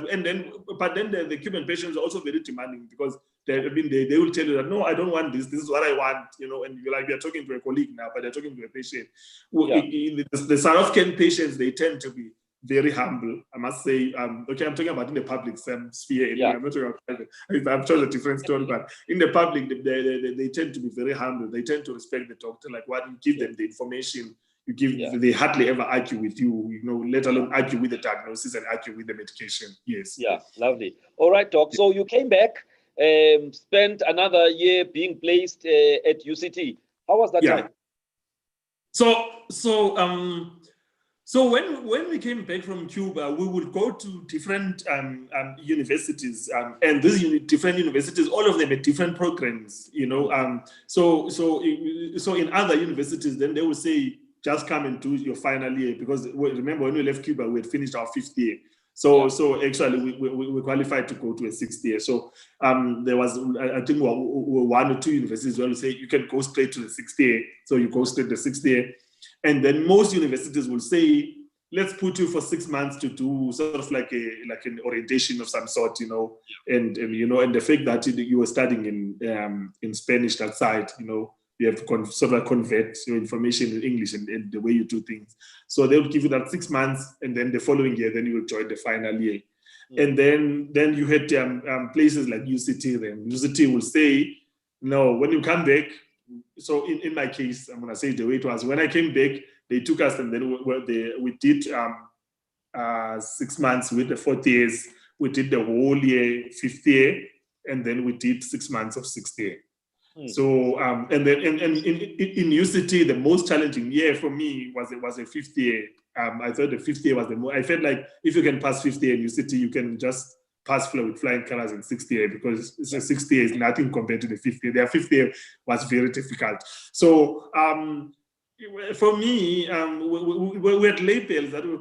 but then the Cuban patients are also very demanding, because They will tell you that, no, I don't want this. This is what I want, you know, and you're talking to a colleague now, but they're talking to a patient. The South African patients, they tend to be very humble, I must say. Okay, I'm talking about in the public sphere. I'm not talking about private. I'm sure it's a different story, but in the public, they tend to be very humble. They tend to respect the doctor. Like, what you give them the information, you give. They hardly ever argue with you, you know, let alone argue with the diagnosis and argue with the medication. Yes. Yeah, lovely. All right, Doc. So you came back, spent another year being placed at UCT. How was that time? So when we came back from Cuba, we would go to different universities, and these different universities, all of them had different programs, you know. So in other universities, then they would say, just come and do your final year, because remember when we left Cuba, we had finished our 5th year. So actually we qualified to go to a 6th year. So there was, I think, 1 or 2 universities where we say you can go straight to the 6th year. So you go straight to the 6th year. And then most universities will say, let's put you for 6 months to do sort of like an orientation of some sort, you know, and you know, and the fact that you were studying in Spanish that side, you know, you have to sort of convert your information in English and the way you do things. So they'll give you that 6 months, and then the following year, then you will join the final year. And then you had places like UCT. Then UCT will say, no, when you come back. So in my case, I'm gonna say the way it was. When I came back, they took us, and then we did 6 months with the 4th years. We did the whole year, 5th year, and then we did 6 months of 6th year. So and then in UCT, the most challenging year for me was a 5th year. I thought the 5th year was the most. I felt like if you can pass 5th year in UCT, you can just pass flow with flying colors in 6th year, because the 6th year is nothing compared to the 5th year. Their 5th year was very difficult. So for me, we had labels that were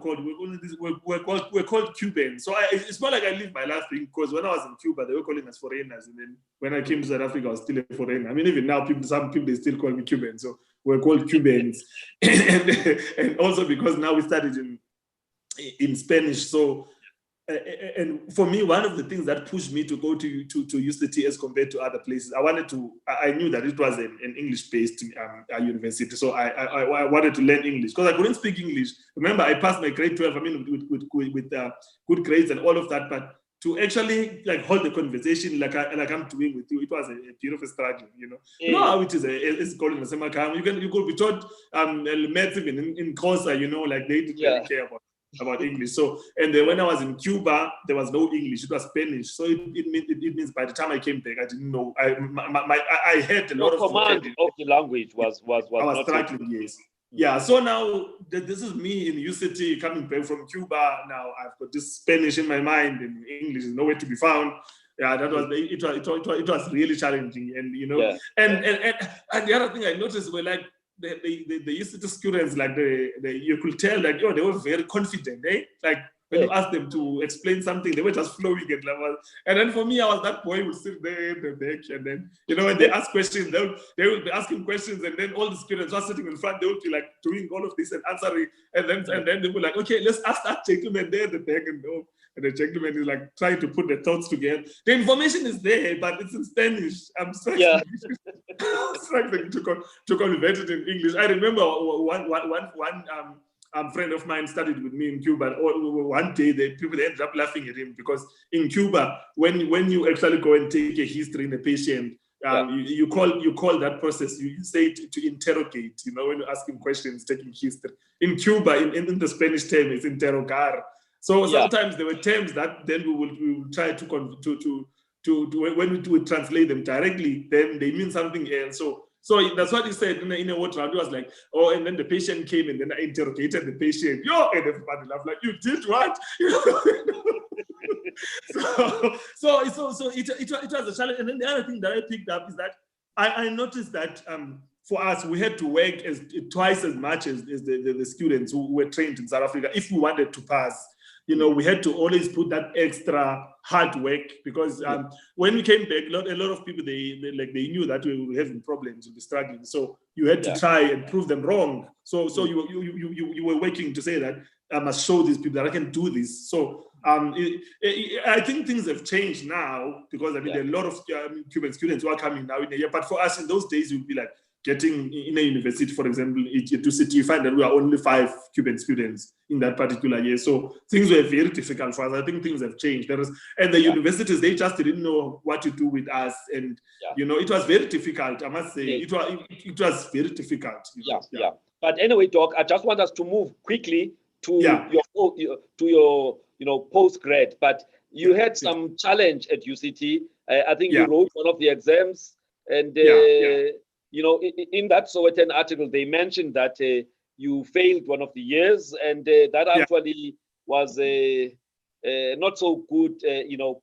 called Cubans. So it's not like I lived my life thing, because when I was in Cuba, they were calling us foreigners, and then when I came to South Africa, I was still a foreigner. I mean, even now, some people, they still call me Cuban. So we're called Cubans, and also because now we studied in Spanish. So. And for me, one of the things that pushed me to go to UCT as compared to other places, I knew that it was an English-based university, so I wanted to learn English, because I couldn't speak English. Remember, I passed my grade 12, I mean, with good grades and all of that, but to actually like hold the conversation like I'm doing with you, it was a bit of a struggle, you know. You know how it is, it's called in the summer camp. You could be taught maths even in Xhosa, you know, like they didn't really care about English. So, and then when I was in Cuba, there was no English, it was Spanish. So it means by the time I came back, I didn't know. I had a lot of command of the language was I was struggling, yes. Yeah, so now this is me in UCT coming back from Cuba. Now I've got this Spanish in my mind, and English is nowhere to be found. Yeah, that was it was really challenging, and you know, and the other thing I noticed were like the UCT students, like you could tell, like, they were very confident, eh? Like when you asked them to explain something, they were just flowing at level. And then for me, I was that boy who would sit there in the back, and then, you know, when they ask questions, they would be asking questions, and then all the students were sitting in front, they would be like doing all of this and answering, and then they were like, okay, let's ask that gentleman there in the back, and the gentleman is like trying to put the thoughts together. The information is there, but it's in Spanish. I'm struggling to convert it in English. I remember one friend of mine studied with me in Cuba. One day, people ended up laughing at him, because in Cuba, when you actually go and take a history in a patient, you call that process, you say to interrogate, you know, when you ask him questions, taking history. In Cuba, in the Spanish term, it's interrogar. So sometimes there were terms that then we will try to when we would translate them directly, then they mean something else. So that's what he said in a word round. He was like, and then the patient came, and then I interrogated the patient. And everybody laughed, like, you did what? so it was a challenge. And then the other thing that I picked up is that I noticed that for us, we had to work twice as much as the students who were trained in South Africa if we wanted to pass. You know, we had to always put that extra hard work, because when we came back, a lot of people they knew that we were having problems, we were struggling. So you had to try and prove them wrong. So you were working to say that I must show these people that I can do this. So I think things have changed now because I mean there are a lot of Cuban students who are coming now in a year. But for us in those days, it would be like getting in a university, for example, to city, you find that we are only 5 Cuban students in that particular year. So things were very difficult for us. I think things have changed. And the universities, they just didn't know what to do with us. And, you know, it was very difficult, I must say. It was very difficult. Yeah. But anyway, Doc, I just want us to move quickly to your post-grad. But you had some challenge at UCT. I think you wrote one of the exams. And you know, in that Sowetan article, they mentioned that you failed one of the years, and that actually was a not so good,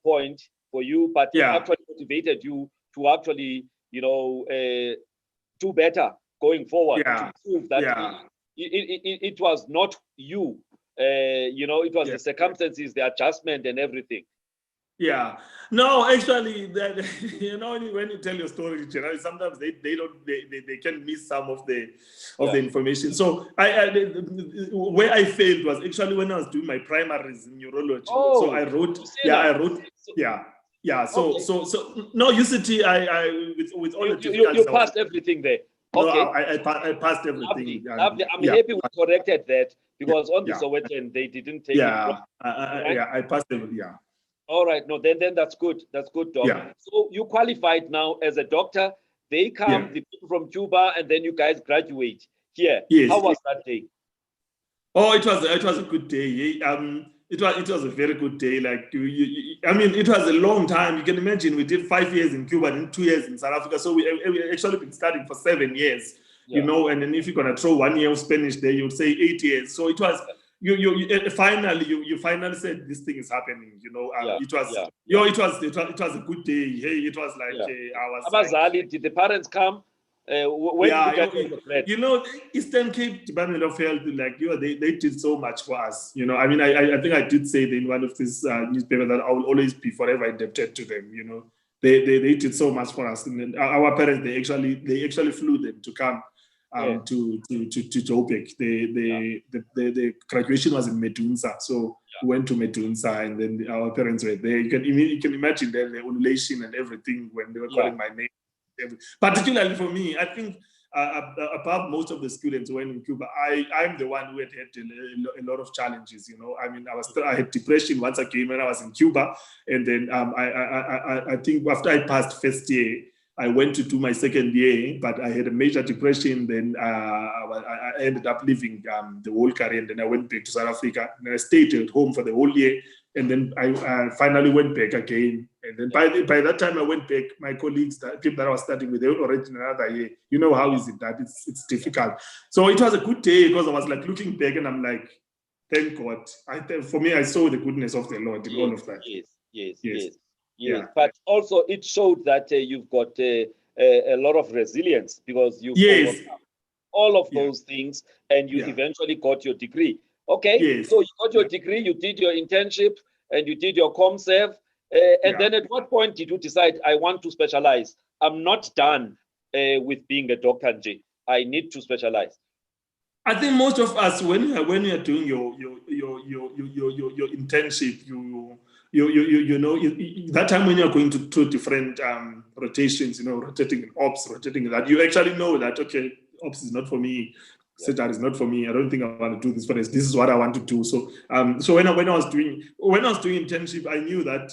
point for you, but it actually motivated you to actually, do better going forward to prove that it was not you, it was the circumstances, the adjustment, and everything. Yeah, no, actually, that when you tell your story, sometimes they can miss some of the information. So where I failed was actually when I was doing my primaries in neurology. Oh, so I wrote. So no, UCT. I with all the difficulties. You passed everything there. Okay. No, I passed everything. Lovely. I'm happy we corrected that because on the Sowetan they didn't take it. I passed everything. Yeah. All right, no, then that's good. That's good, Doc. Yeah. So you qualified now as a doctor. They come, the people from Cuba, and then you guys graduate here. Yes. How was that day? Oh, it was a good day. It was a very good day. Like it was a long time. You can imagine we did 5 years in Cuba and 2 years in South Africa. So we actually been studying for 7 years. And then if you're gonna throw 1 year of Spanish there, you would say 8 years. So it was. You finally said this thing is happening. It was a good day. Hey, it was like I was. Did the parents come? Eastern Cape Department of Health, they did so much for us. I think I did say in one of these newspapers that I will always be forever indebted to them. They did so much for us. And our parents, they actually flew them to come. To Joburg. The graduation was in Medunsa, so we went to Medunsa, and then our parents were there. You can imagine the ululation and everything when they were calling my name. Particularly for me, I think above most of the students who went in Cuba, I'm the one who had a lot of challenges. I had depression once I came when I was in Cuba, and then I think after I passed first year, I went to do my second year, but I had a major depression. Then I ended up leaving the whole career, and then I went back to South Africa. And I stayed at home for the whole year, and then I finally went back again. And then by that time I went back, my colleagues, people that I was studying with, they were already in another year. You know how is it that it's difficult. So it was a good day because I was like looking back, and I'm like, thank God. For me, I saw the goodness of the Lord in all of that. Yes, but also it showed that you've got a lot of resilience because you've overcome all of those things, and you eventually got your degree. Okay, so you got your degree, you did your internship, and you did your ComServe, and then at what point did you decide, I want to specialize? I'm not done with being a doctor, J. I need to specialize. I think most of us, when you're doing your internship, that time when you're going to different rotations, rotating in ops, rotating in that, you actually know that, okay, ops is not for me, that is not for me. I don't think I want to do this for this. This is what I want to do. So when I was doing internship, I knew that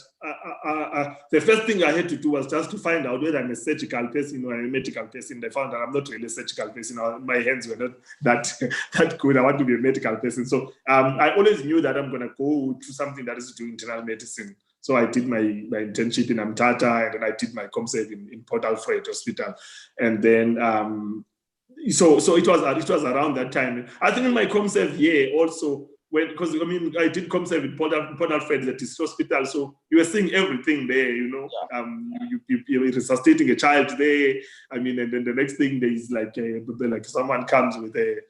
the first thing I had to do was just to find out whether I'm a surgical person or a medical person. I found that I'm not really a surgical person. My hands were not that good. I want to be a medical person. So I always knew that I'm going to go to something that is to do internal medicine. So I did my internship in Amtata, and then I did my ComServe in Port Alfred Hospital, and then. So it was around that time. I think in my ComServe year also, because I did ComServe in Port Alfred at this hospital, so you were seeing everything there, you're resuscitating a child there. And then the next thing there is like someone comes with a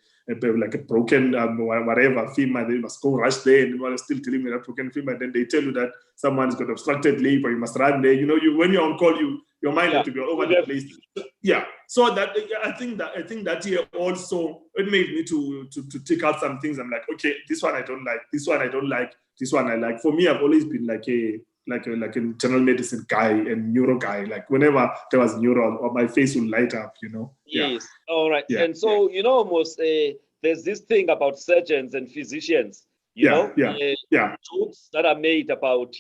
broken whatever femur, they must go rush there, and while still dealing with that broken femur, then they tell you that someone's got obstructed labor, you must run there. When you're on call, your mind has to be all over the place. Yeah. So that I think that year also it made me to take out some things. I'm like, okay, this one I don't like, this one I don't like. this one I like. For me, I've always been like a internal medicine guy and neuro guy. Like whenever there was neuro, or my face would light up, Yes. All right. Yeah. And so, almost there's this thing about surgeons and physicians, jokes that are made about,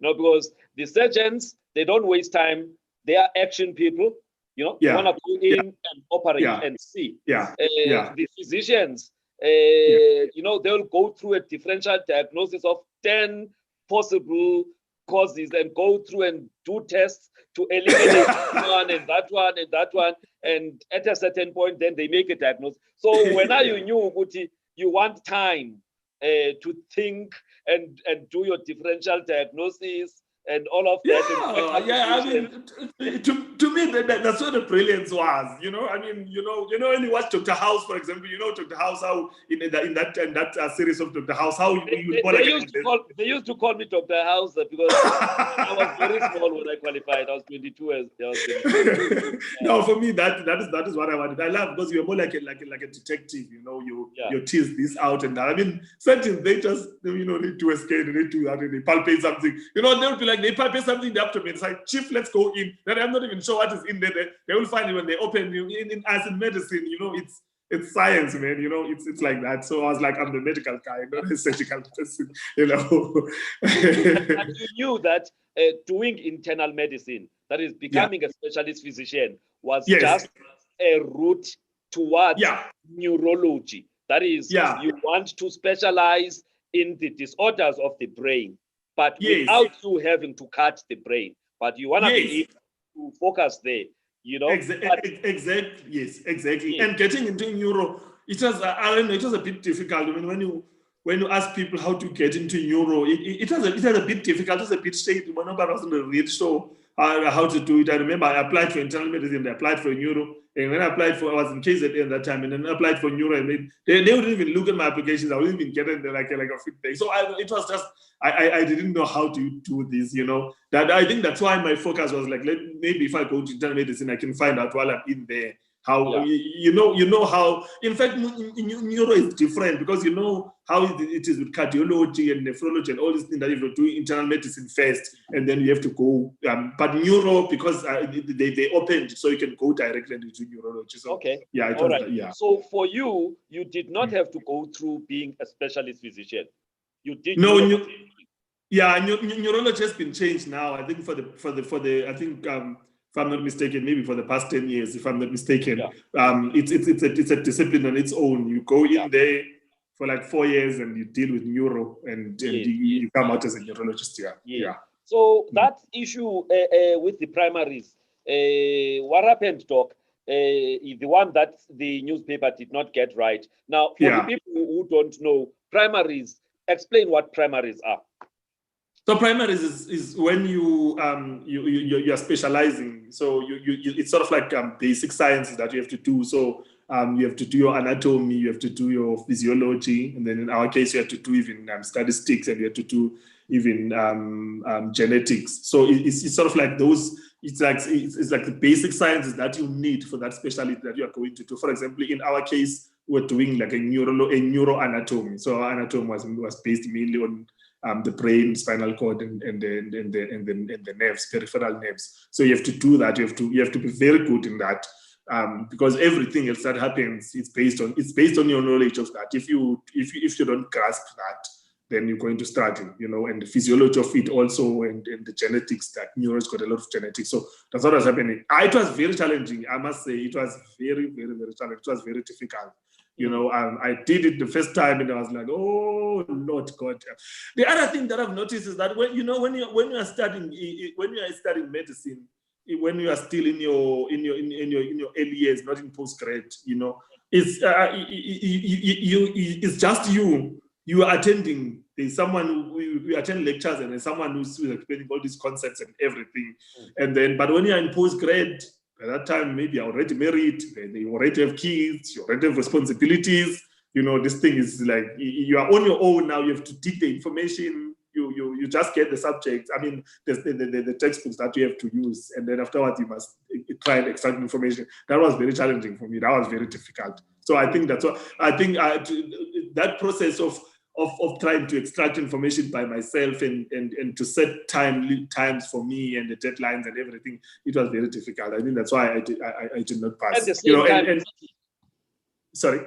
because the surgeons, they don't waste time. They are action people, they want to go in and operate and see. The physicians, they'll go through a differential diagnosis of 10 possible causes and go through and do tests to eliminate one and that one and that one. And at a certain point, then they make a diagnosis. So when you knew, Guti, you want time to think and do your differential diagnosis and all of that. I mean, to me, that's what the brilliance was. When you watch Dr. House, for example, Dr. House, how in that series of Dr. House, how they used to call me Dr. House because I was very small when I qualified. I was 22. No, for me, that is what I wanted. I love because you're more like a detective. You tease this out and that. I mean, certain they just need to escape, they need to that, they palpate something. They'll be like, they palpate something in the abdomen. It's like, Chief, let's go in. Then I'm not even sure what is in there. They will find it when they open. As in medicine, it's science, man. It's like that. So I was like, I'm the medical guy, not a surgical person. And you knew that doing internal medicine, that is becoming a specialist physician, was just a route towards neurology. That is, you want to specialize in the disorders of the brain, but without you having to cut the brain. But you want to be able to focus there, Exactly. Yes, exactly. And getting into neuro, it was a bit difficult. I mean, when you ask people how to get into neuro, it was a bit difficult. It was a bit shady. Nobody wasn't really sure how to do it. I remember I applied for internal medicine, I applied for neuro, and when I applied I was in KZN at that time, and then I applied for neuro, and they wouldn't even look at my applications. I wouldn't even get like a feedback. So it was just, I didn't know how to do this, That I think that's why my focus was like, maybe if I go to internal medicine, I can find out while I'm in there how how. In fact, neuro is different because how it is with cardiology and nephrology and all these things that you have to do internal medicine first, and then you have to go. But neuro, because they opened, so you can go directly into neurology. So So for you, you did not have to go through being a specialist physician. You did. Neurology has been changed now. I think for the I think. If I'm not mistaken, maybe for the past 10 years, if I'm not mistaken, it's a discipline on its own. You go in there for like 4 years and you deal with neuro, and you come out as a neurologist. So that issue with the primaries, what happened, Doc? The one that the newspaper did not get right. Now, for the people who don't know, primaries, explain what primaries are. So primaries is when you are specializing. So it's sort of like basic sciences that you have to do. So you have to do your anatomy, you have to do your physiology, and then in our case you have to do even statistics, and you have to do even genetics. So it's sort of like those. It's like the basic sciences that you need for that specialty that you are going to do. For example, in our case, we're doing like a neuroanatomy. So our anatomy was based mainly on the brain, spinal cord, and the nerves, peripheral nerves. So you have to do that. You have to be very good in that, because everything else that happens, it's based on your knowledge of that. If you don't grasp that, then you're going to struggle, and the physiology of it also, and the genetics, that neuro's got a lot of genetics. So that's what was happening. It was very challenging. I must say, it was very, very, very challenging. It was very difficult. I did it the first time, and I was like, "Oh Lord God!" The other thing that I've noticed is that when you are studying medicine, when you are still in your early years, not in postgrad, it's just you. You are attending. There's someone we attend lectures, and there's someone who's explaining all these concepts and everything. But when you are in postgrad, by that time, maybe you're already married, you already have kids, you already have responsibilities. This thing is like, you are on your own now. You have to dig the information. You just get the subjects. I mean, there's the textbooks that you have to use. And then afterwards, you must try and extract information. That was very challenging for me. That was very difficult. So I think that process of of trying to extract information by myself and to set times for me and the deadlines and everything. It was very difficult. I think that's why I did not pass. At the same time, sorry.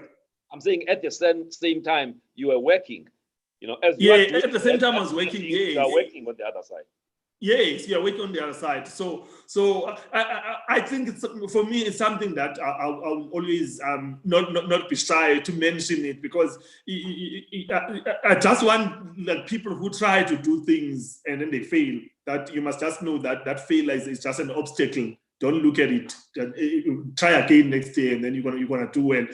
I'm saying at the same time you were working. As at the same time I was working. Yes. You are working on the other side. Yes, you're working on the other side. So I think it's, for me, it's something that I'll always not be shy to mention it, because I just want that people who try to do things and then they fail, that you must just know that failure is just an obstacle. Don't look at it. Try again next year, and then you're gonna do well.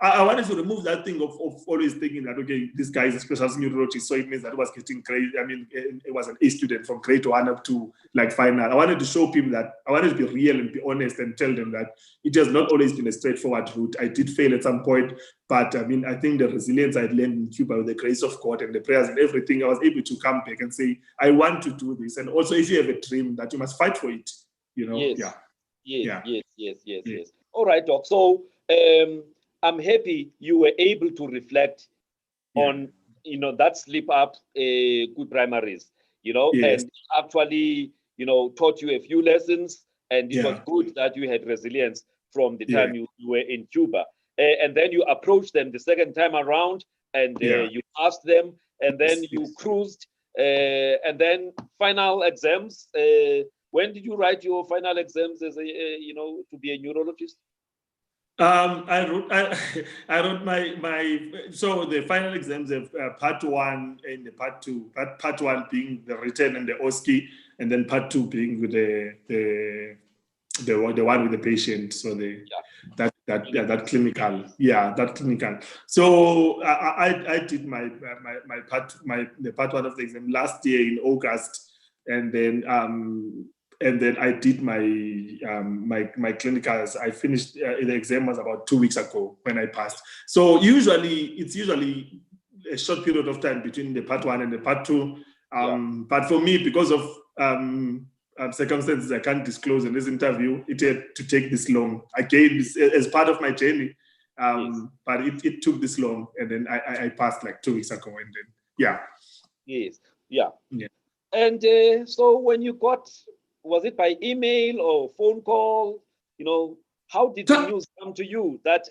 I wanted to remove that thing of always thinking that, okay, this guy is a specialist neurologist, so it means that it was getting grade. I mean, it was an A student from grade 1 up to like final. I wanted to show people that I wanted to be real and be honest and tell them that it has not always been a straightforward route. I did fail at some point, but I mean, I think the resilience I learned in Cuba with the grace of God and the prayers and everything, I was able to come back and say, I want to do this. And also, if you have a dream, that you must fight for it. Yes. Yes. All right, Doc. So I'm happy you were able to reflect on that slip up good primaries, and actually taught you a few lessons, and it was good that you had resilience from the time you were in Cuba, and then you approached them the second time around, and you asked them, and then you cruised, and then final exams. When did you write your final exams as to be a neurologist? I wrote my so the final exams of part 1 and the part 2. Part 1 being the written and the OSCE, and then part 2 being with the one with the patient. So that clinical, that clinical. So I did my part the part 1 of the exam last year in August, and then I did my my clinicals. I finished the exam was about 2 weeks ago when I passed. So it's usually a short period of time between the part 1 and the part 2. But for me, because of circumstances I can't disclose in this interview, it had to take this long. Again, as part of my journey, but it took this long, and then I passed like 2 weeks ago, and then And so when you got, was it by email or phone call? How did the news come to you that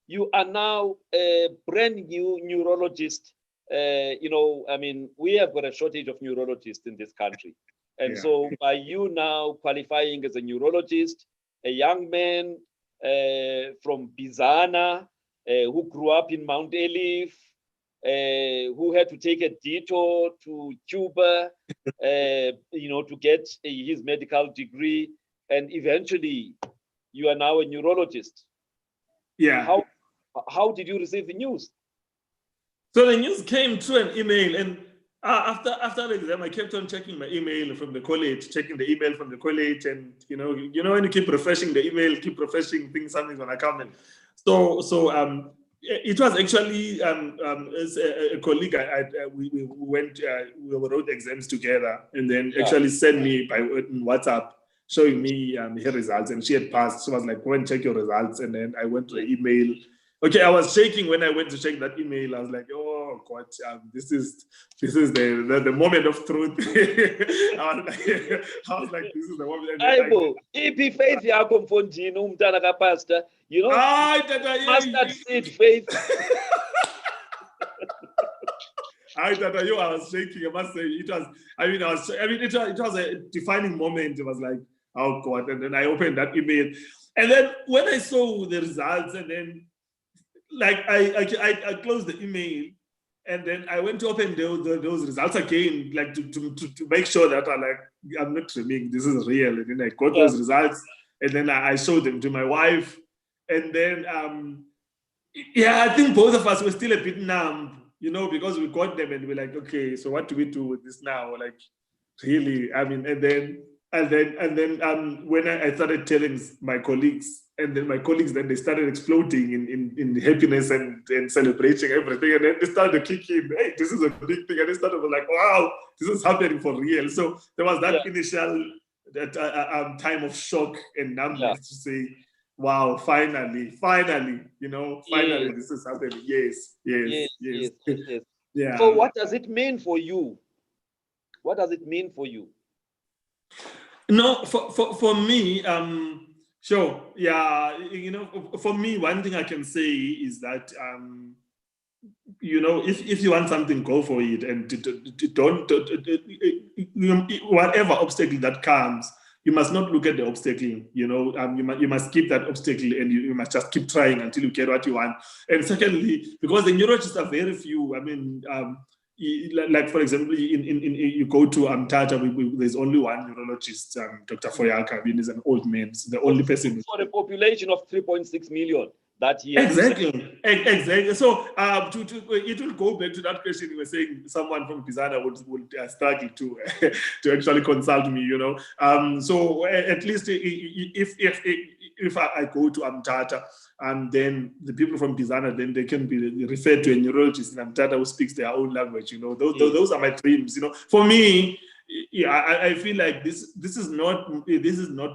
you are now a brand new neurologist? I mean, we have got a shortage of neurologists in this country. And so by you now qualifying as a neurologist, a young man from Bizana, who grew up in Mount Elif, who had to take a detour to Cuba, to get his medical degree, and eventually you are now a neurologist. How did you receive the news? So the news came through an email, and after the exam, I kept on checking my email from the college, checking the email from the college, and when you keep refreshing the email, keep refreshing things, something's gonna come in. So it was actually as a colleague. We went, we wrote exams together, and then actually sent me by WhatsApp showing me her results, and she had passed. She was like, "Go and check your results," and then I went to the email. Okay, I was shaking when I went to check that email. I was like, "Oh God, this is the moment of truth." I was like, "This is the moment." Iphi faith yakho mfondini umntana kapastor, mustard seed faith. I was shaking. I must say, it was a defining moment. It was like, oh God! And then I opened that email, and then when I saw the results, and then like I closed the email, and then I went to open those results again, like to make sure that I'm not dreaming. This is real. And then I got those results, and then I showed them to my wife, and then I think both of us were still a bit numb. Because we got them and we're like, okay, so what do we do with this now? Like, really? I mean, and then when I started telling my colleagues, and then my colleagues, then they started exploding in happiness and celebrating everything, and then they started kicking, hey, this is a big thing, and they started like, wow, this is happening for real. So there was that initial time of shock and numbness to say, Wow, finally, finally, this is happening. Yes. Yeah. So what does it mean for you? What does it mean for you? No, for me, sure. Yeah, for me, one thing I can say is that, if you want something, go for it, and don't, whatever obstacle that comes, you must not look at the obstacle. You must keep that obstacle, and you must just keep trying until you get what you want. And secondly, because the neurologists are very few. I mean, like for example, you go to Tata, there's only one neurologist, Dr. Foyaka. I mean, he's an old man. He's the only person for a population of 3.6 million. That year. Exactly. So it will go back to that question you were saying. Someone from Bizana would struggle to to actually consult me. So at least if I go to Amtata, and then the people from Bizana, then they can be referred to a neurologist in Amtata who speaks their own language. Those are my dreams. For me. Yeah, I feel like this is not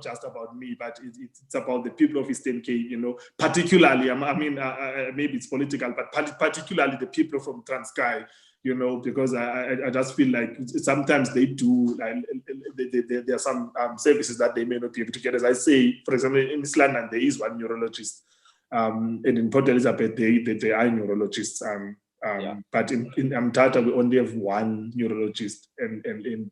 just about me, but it's about the people of Eastern Cape, particularly. Maybe it's political, but particularly the people from Transkei, because I just feel like sometimes they do, there are some services that they may not be able to get. As I say, for example, in East London, there is one neurologist, and in Port Elizabeth, they are neurologists. But in Amtata, we only have one neurologist, and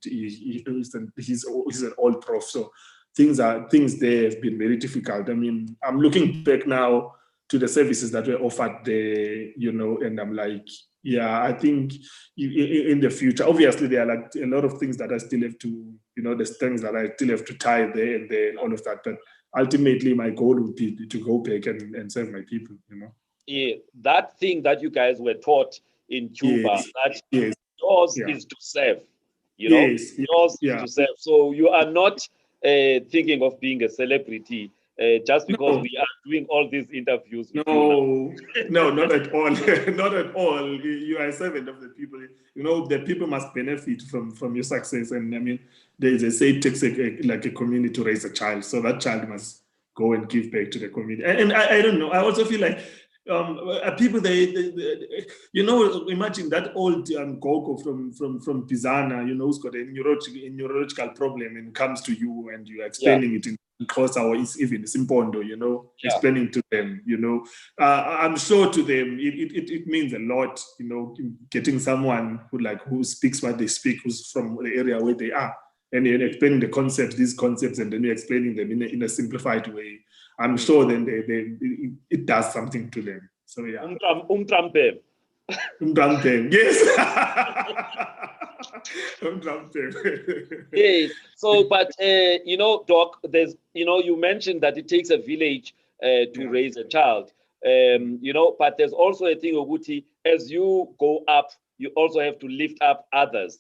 he's an old prof. So things there have been very difficult. I mean, I'm looking back now to the services that were offered there, and I'm like, yeah, I think in the future, obviously there are like a lot of things that I still have to, there's things that I still have to tie there and there and all of that. But ultimately, my goal would be to go back and serve my people, Yeah, that thing that you guys were taught in Cuba, yours is to serve, yours is to serve. So you are not thinking of being a celebrity just because we are doing all these interviews with you. No, not at all. Not at all. You are a servant of the people. The people must benefit from your success. And I mean, they say it takes a community to raise a child. So that child must go and give back to the community. And I don't know. I also feel like people, imagine that old Gogo from Bizana, who's got a neurological problem and comes to you and you're explaining it in Xhosa or even Simpondo, explaining to them, I'm sure to them it means a lot, getting someone who speaks what they speak, who's from the area where they are, and explaining these concepts, and then you're explaining them in a simplified way. I'm sure then it does something to them. So yeah. Umtrampem. Yes. Yes. So, but Doc, there's you mentioned that it takes a village to raise a child. But there's also a thing, Oguti, as you go up, you also have to lift up others.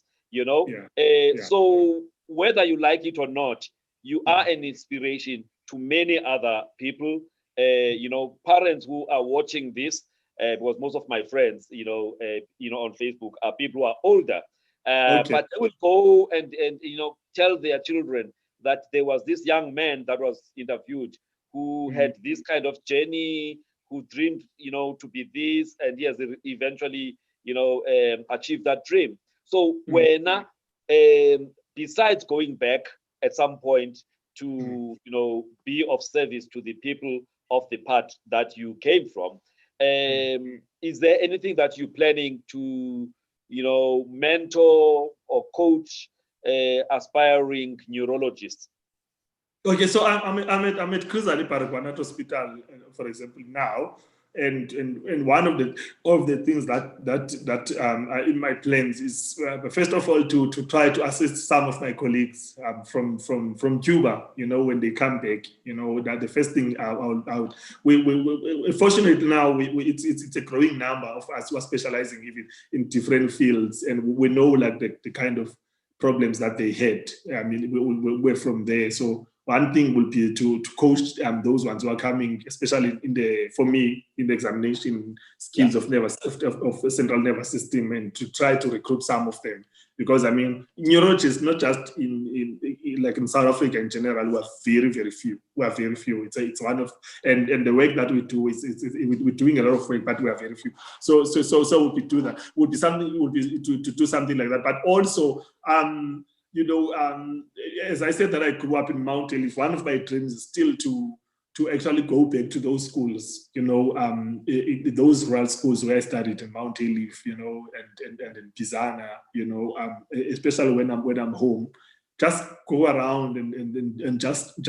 So whether you like it or not, you are an inspiration to many other people, parents who are watching this, because most of my friends, on Facebook are people who are older, but they will go and tell their children that there was this young man that was interviewed who had this kind of journey, who dreamed, to be this, and he has eventually, achieved that dream. So when, besides going back at some point to be of service to the people of the part that you came from, is there anything that you're planning to mentor or coach aspiring neurologists? Okay, so I'm at Chris Ali Baragwanath Hospital, for example, now, and one of the things that are in my plans is first of all to try to assist some of my colleagues from Cuba, when they come back, that the first thing we fortunately now it's a growing number of us who are specializing even in different fields, and we know the kind of problems that they had. I mean, we're from there, so one thing will be to coach those ones who are coming, especially in the examination skills of central nervous system, and to try to recruit some of them. Because I mean, neurologists, not just in like in South Africa in general, we are very, very few. We are very few. It's one of, and the work that we do we're doing a lot of work, but we are very few. So would we do that? Would be something. Would be to do something like that. But also, as I said that I grew up in Mount Elif, one of my dreams is still to actually go back to those schools, those rural schools where I studied in Mount Elif, and in Bizana, especially when I'm home, just go around and just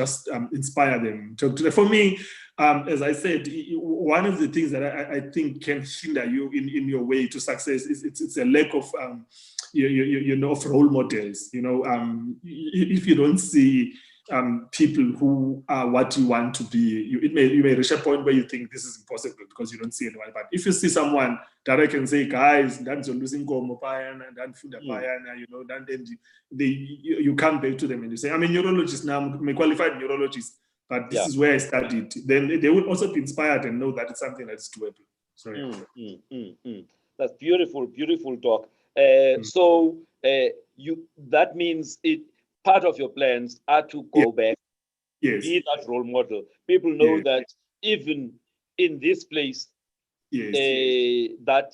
inspire them. For me, as I said, one of the things that I think can hinder you in your way to success is it's a lack of of role models. If you don't see people who are what you want to be, you may reach a point where you think this is impossible because you don't see anyone. But if you see someone that I can say, guys, that's losing Payana, and Funda Payana, then you come back to them and you say, I'm a neurologist now, I'm a qualified neurologist, but this is where I studied. Then they will also be inspired and know that it's something that's doable. So that's beautiful, beautiful talk. So that means part of your plans are to go back, be that role model. People know that even in this place, that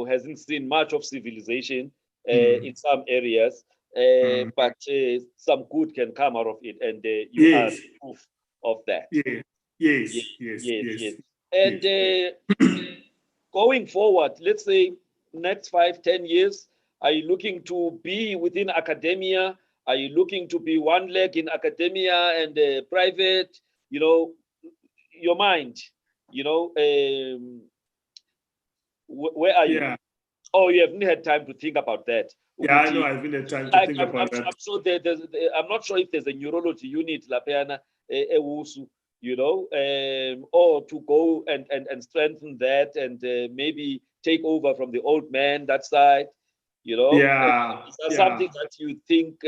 hasn't seen much of civilization in some areas, but some good can come out of it, and you are proof of that. Yes. And going forward, let's say next 5-10 years, are you looking to be within academia? Are you looking to be one leg in academia and private? Your mind, where are you? Oh, you haven't had time to think about that. Yeah, I know. I haven't had time to think about that. I'm sure I'm not sure if there's a neurology unit, Lapeana, Ewusu, or to go and strengthen that and maybe take over from the old man that side. Is that something that you think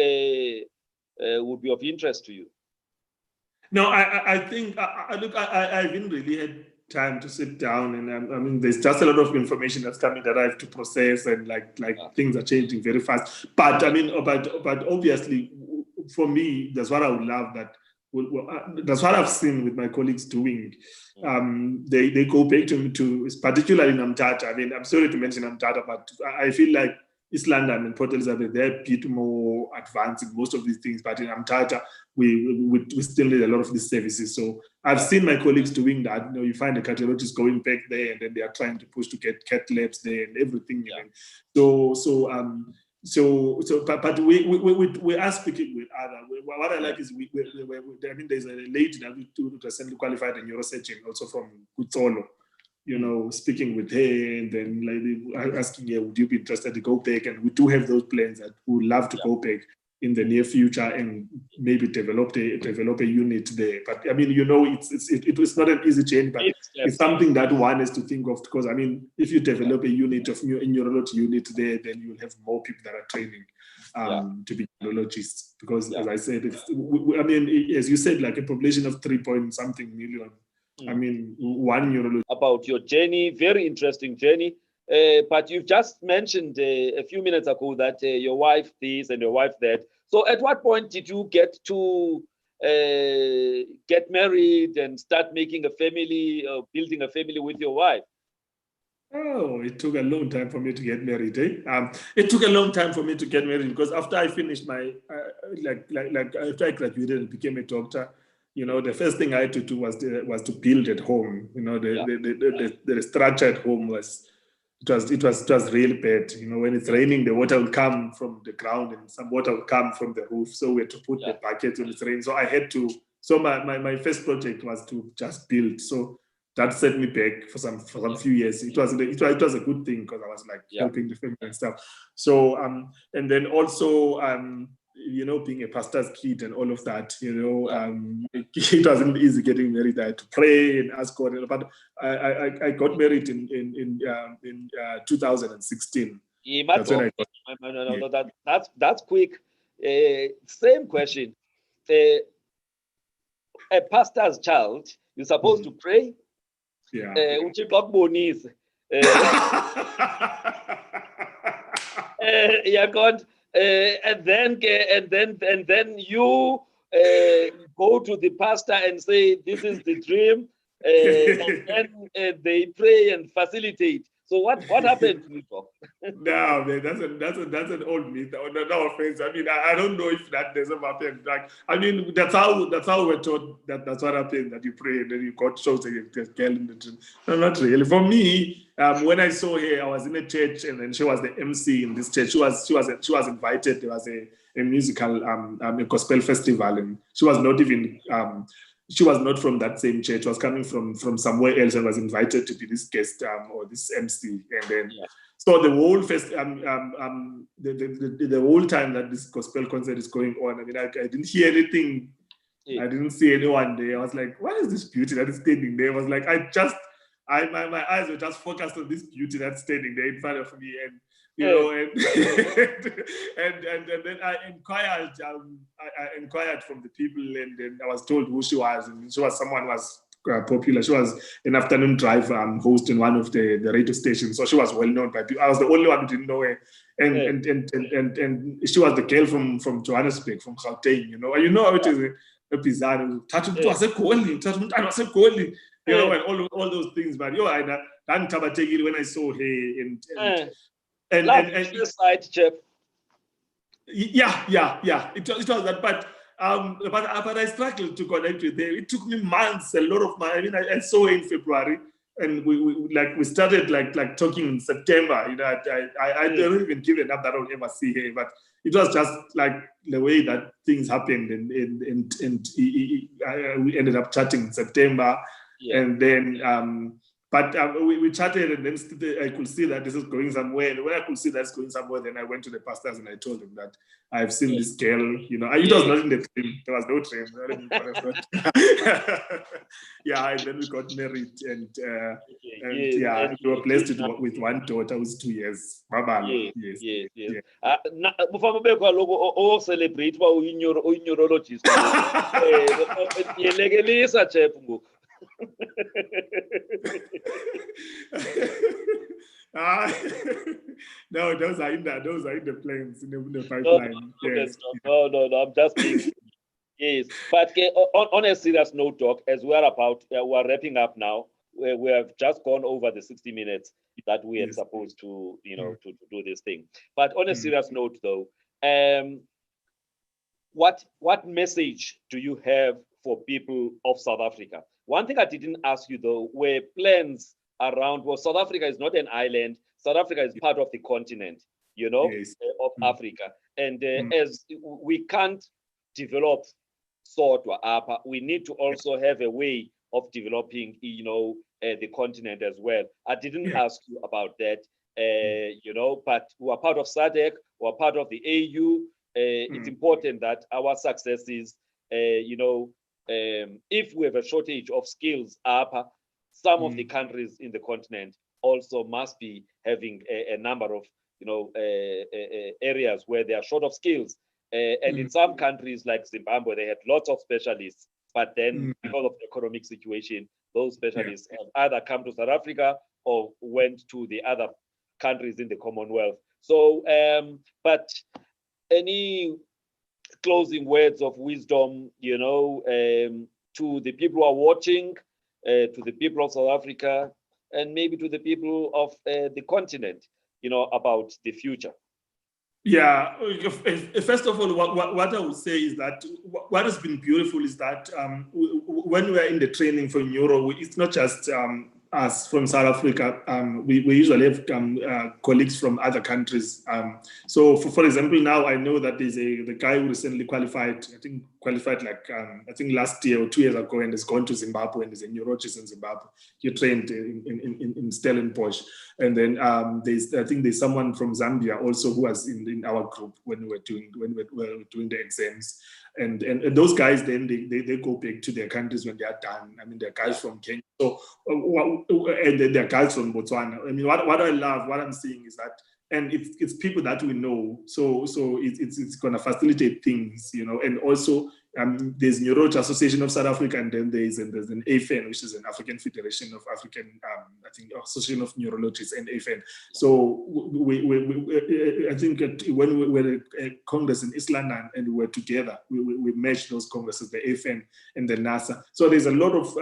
would be of interest to you? No, I think I haven't really had time to sit down, and I mean, there's just a lot of information that's coming that I have to process, and like things are changing very fast. But I mean, but obviously, for me, that's what I would love. That's what I've seen with my colleagues doing. They go back to particularly in Umtata. I mean, I'm sorry to mention Umtata, but I feel like East London and Port Elizabeth, they're a bit more advanced in most of these things, but in Umtata, we still need a lot of these services. So I've seen my colleagues doing that. You find the cardiologists going back there, and then they are trying to push to get cath labs there and everything. Yeah. But we are speaking with other. What I like is I mean, there's a lady that we recently qualified a neurosurgeon also from Kutsolo. Speaking with her, and then asking her, would you be interested to go back? And we do have those plans that we would love to go back in the near future and maybe develop a unit there. But I mean, it's not an easy change, but it's something that one has to think of, because I mean, if you develop a unit of neurology unit there, then you'll have more people that are training to be neurologists. Because as I said, I mean, as you said, like a population of 3-point-something million. I mean, one neurologist. About your journey, very interesting journey. But you've just mentioned a few minutes ago that your wife this and your wife that. So at what point did you get to get married and start making a family, building a family with your wife? Oh, it took a long time for me to get married. It took a long time for me to get married because after I finished my, after I graduated and became a doctor, the first thing I had to do was to build at home. The structure at home was really bad. When it's raining, the water will come from the ground and some water will come from the roof. So we had to put the buckets when it's raining. So I had to. So my first project was to just build. So that set me back for some few years. It was a good thing because I was like helping the family and stuff. So and then also being a pastor's kid and all of that, it wasn't easy getting married. I had to pray and ask God. But I got married in 2016. That's when I got. That's quick. Same question. a pastor's child, you're supposed to pray. Yeah. uThixo akubonise. Yaqonda, and then you go to the pastor and say, this is the dream, and then they pray and facilitate. So what happened to you, Doc? No, man, that's an old myth. No offense. I mean, I don't know if that doesn't happen. Like, I mean, that's how we're taught that's what happened. That you pray and then you got shows a girl in the dream. No, not really. For me, when I saw her, I was in a church and then she was the MC in this church. She was invited. There was a musical, a gospel festival, and she was not even. She was not from that same church. She was coming from somewhere else and was invited to be this guest or this MC. And then, so the whole the whole time that this gospel concert is going on, I mean, I didn't hear anything. I didn't see anyone there. I was like, what is this beauty that is standing there? I was like, my eyes were just focused on this beauty that's standing there in front of me, and you know, and and then I inquired from the people, and then I was told who she was, and she was someone who was popular. She was an afternoon drive host in one of the radio stations, so she was well known by people. I was the only one who didn't know her, and she was the girl from Johannesburg, from Gauteng, you know. And you know how it is a Pizarro, you know, and all those things. But I didn't when I saw her and side chap. Yeah. It was that, but I struggled to connect with her. It took me months, a lot of months. I mean, I saw her in February, and we started like talking in September. You know, I don't even give it up that I don't ever see her, but it was just like the way that things happened, and we ended up chatting in September, and then. But we chatted, and then I could see that this is going somewhere. And when I could see that's going somewhere, then I went to the pastors and I told them that I've seen this girl. You know, it was not in the dream. There was no dream. And then we got married, and we were blessed with one daughter who's 2 years. Yes. Before we go, celebrate neurologist. No, those are in the plans, in the pipeline. No, I'm just being. Yes, but on a serious note, Doc, as we're wrapping up now. We have just gone over the 60 minutes that we are supposed to, to do this thing. But on a serious note, though, what message do you have for people of South Africa? One thing I didn't ask you, though, were plans around, well, South Africa is not an island. South Africa is part of the continent, of Africa. And as we can't develop Sodwa Apa, we need to also have a way of developing, the continent as well. I didn't ask you about that, but we're part of SADC, we're part of the AU. It's important that our successes, if we have a shortage of skills, some of the countries in the continent also must be having a number of, areas where they are short of skills. And in some countries like Zimbabwe, they had lots of specialists, but then because of the economic situation, those specialists have either come to South Africa or went to the other countries in the Commonwealth. So, but any closing words of wisdom, to the people who are watching, to the people of South Africa, and maybe to the people of the continent, about the future? Yeah, first of all, what I would say is that what has been beautiful is that when we are in the training for neuro, it's not just us from South Africa. We usually have colleagues from other countries. So, for example, now I know that there's the guy who recently qualified, I think last year or 2 years ago, and has gone to Zimbabwe and is a neurologist in Zimbabwe. He trained in Stellenbosch. And then there's someone from Zambia also who was in our group when we were doing the exams. And those guys then they go back to their countries when they are done. I mean, they're guys from Kenya, and they're guys from Botswana. I mean, what I love, what I'm seeing is that, and it's people that we know, so it's going to facilitate things, and also there's Neurology Association of South Africa, and then there's an AFN, which is an African Federation of African, I think, Association of Neurologists, and AFN. So I think when we were at Congress in East London and we were together, we merged those congresses, the AFN and the NASA. So there's a lot of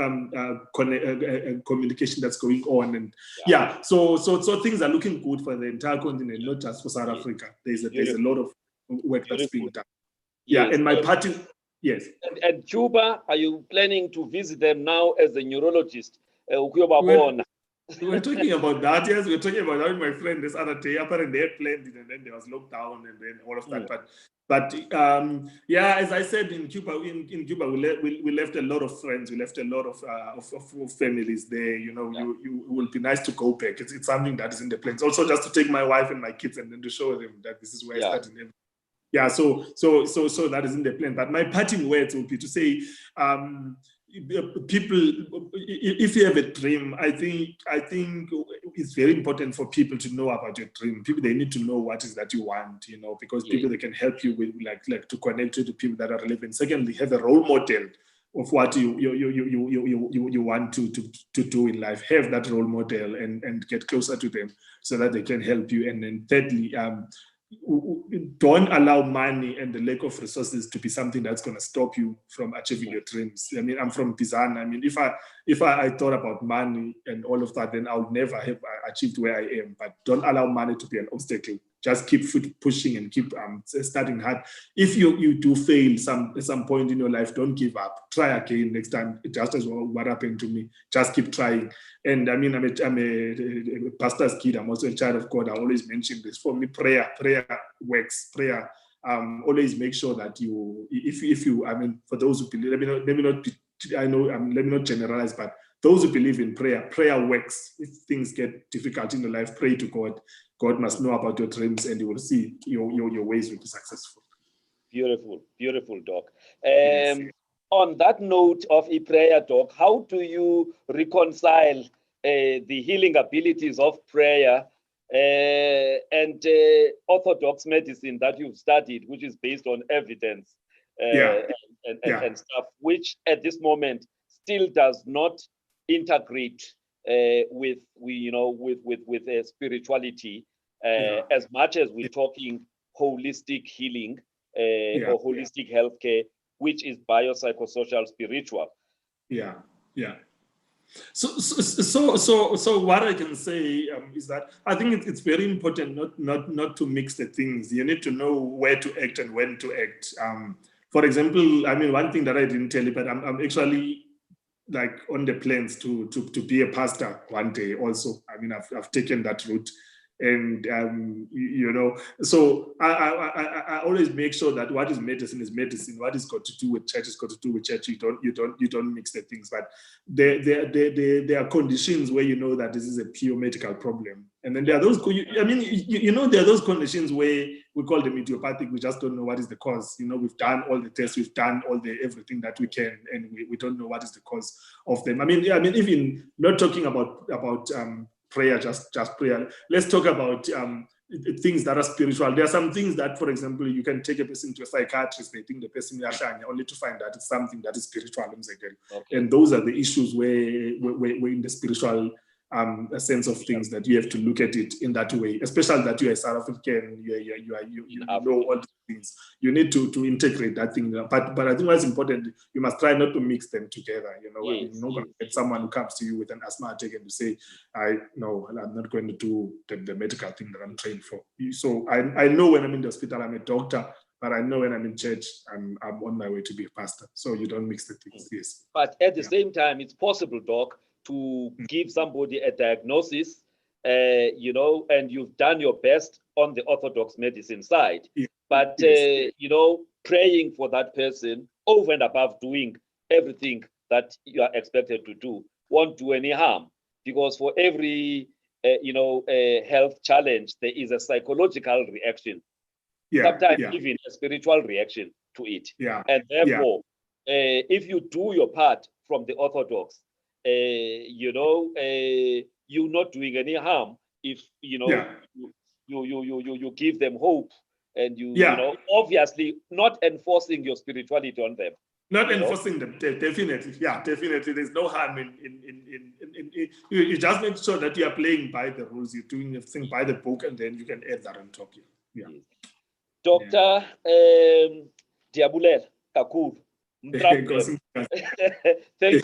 communication that's going on, and so things are looking good for the entire continent, not just for South Africa. There's a lot of work that's being done. Yes. And my party, yes. And Cuba, are you planning to visit them now as a neurologist? We're talking about that, yes. We're talking about that with my friend this other day. Apparently they had planned it, and then there was lockdown and then all of that. But as I said, in Cuba, we left a lot of friends. We left a lot of families there. You know, you will be nice to go back. It's something that is in the plans. Also, just to take my wife and my kids and then to show them that this is where I started. Yeah, so that is in the plan. But my parting words would be to say, people, if you have a dream, I think it's very important for people to know about your dream. People, they need to know what is that you want, you know, because people, they can help you with like to connect to the people that are relevant. Secondly, have a role model of what you want to do in life. Have that role model and get closer to them so that they can help you. And then thirdly, don't allow money and the lack of resources to be something that's going to stop you from achieving your dreams. I mean, I'm from Bizana. I mean, if I thought about money and all of that, then I would never have achieved where I am. But don't allow money to be an obstacle. Just keep pushing and keep starting hard. If you do fail at some point in your life, don't give up. Try again next time, just as what happened to me. Just keep trying. And I mean, I'm a pastor's kid. I'm also a child of God. I always mention this. For me, prayer works. Prayer. Always make sure that if you, I mean, for those who believe, let me not generalize, but those who believe in prayer works. If things get difficult in your life, pray to God. God must know about your dreams, and you will see your ways will be successful. Beautiful, Doc. On that note of a prayer, Doc, how do you reconcile the healing abilities of prayer and orthodox medicine that you've studied, which is based on evidence and stuff, which at this moment still does not integrate with spirituality as much as we're talking holistic healing or holistic healthcare, which is biopsychosocial spiritual. So what I can say is that I think it's very important not to mix the things. You need to know where to act and when to act. For example, I mean, one thing that I didn't tell you, but I'm actually like on the plans to be a pastor one day also. I mean, I've taken that route. And so I always make sure that what is medicine is medicine. What is got to do with church is got to do with church. You don't mix the things. But there are conditions where you know that this is a pure medical problem, and then there are those. There are those conditions where we call them idiopathic. We just don't know what is the cause. You know, we've done all the tests, we've done all the everything that we can, and we don't know what is the cause of them. I mean, even not talking about prayer, just prayer. Let's talk about things that are spiritual. There are some things that, for example, you can take a person to a psychiatrist, they think the person is only to find that it's something that is spiritual. Okay. And those are the issues where in the spiritual a sense of things that you have to look at it in that way, especially that you are South African, you know all these things. You need to integrate that thing. But I think what's important, you must try not to mix them together. You know, you're not going to get someone who comes to you with an asthmatic and to say, I'm not going to do the medical thing that I'm trained for. So I know when I'm in the hospital, I'm a doctor, but I know when I'm in church, I'm on my way to be a pastor. So you don't mix the things. Yes. But at the same time, it's possible, Doc, to give somebody a diagnosis, and you've done your best on the orthodox medicine side. Yeah. But, praying for that person over and above doing everything that you are expected to do won't do any harm, because for every, health challenge, there is a psychological reaction, sometimes even a spiritual reaction to it. Yeah. And therefore, if you do your part from the orthodox, you're not doing any harm if you give them hope and you know, obviously not enforcing your spirituality on them. Not enforcing them, definitely. Yeah, definitely. There's no harm in you just make sure that you are playing by the rules, you're doing everything by the book, and then you can add that on top. Yeah. Yes. Dr. Diabulela Kakuru. Thank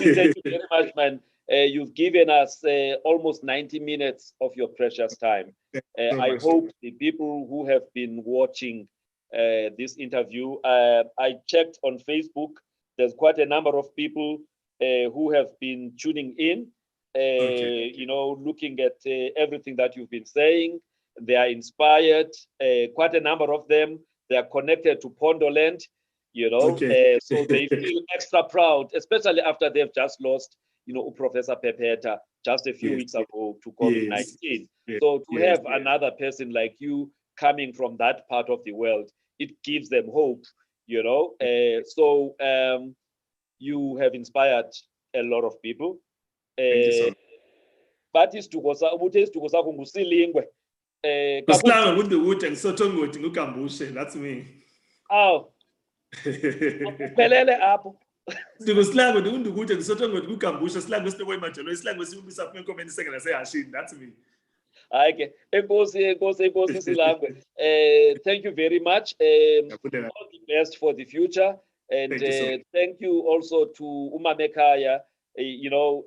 you very much, man. You've given us almost 90 minutes of your precious time. I hope the people who have been watching this interview, I checked on Facebook, there's quite a number of people who have been tuning in, you know, looking at everything that you've been saying. They are inspired. Quite a number of them, they are connected to Pondoland, you know, so they feel extra proud, especially after they've just lost, you know, Professor Pepeta just a few weeks ago to COVID-19. So to have another person like you coming from that part of the world, it gives them hope, you know. So you have inspired a lot of people. Thank you so much. But it's to go that's me. Oh. Pelele apho. That's me. Okay. Thank you very much. All the best for the future. And thank you also to Umamekaya, you know,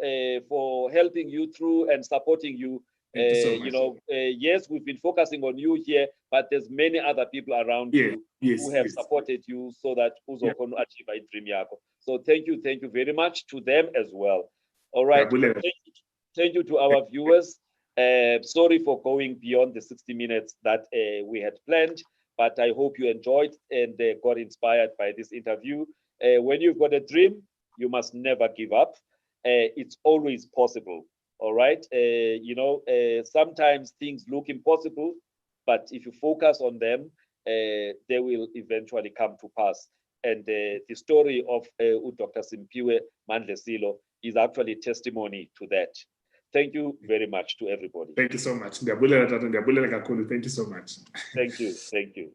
for helping you through and supporting you. You know, yes, we've been focusing on you here, but there's many other people around you who have supported you so that Uzokonu achieve a dream yako. So thank you very much to them as well. All right. Thank you to our viewers. Sorry for going beyond the 60 minutes that we had planned, but I hope you enjoyed and got inspired by this interview. When you've got a dream, you must never give up. It's always possible. All right. You know, sometimes things look impossible, but if you focus on them, they will eventually come to pass. And the story of Dr. Simphiwe Mandlesilo is actually testimony to that. Thank you very much to everybody. Thank you so much. Thank you so much. Thank you.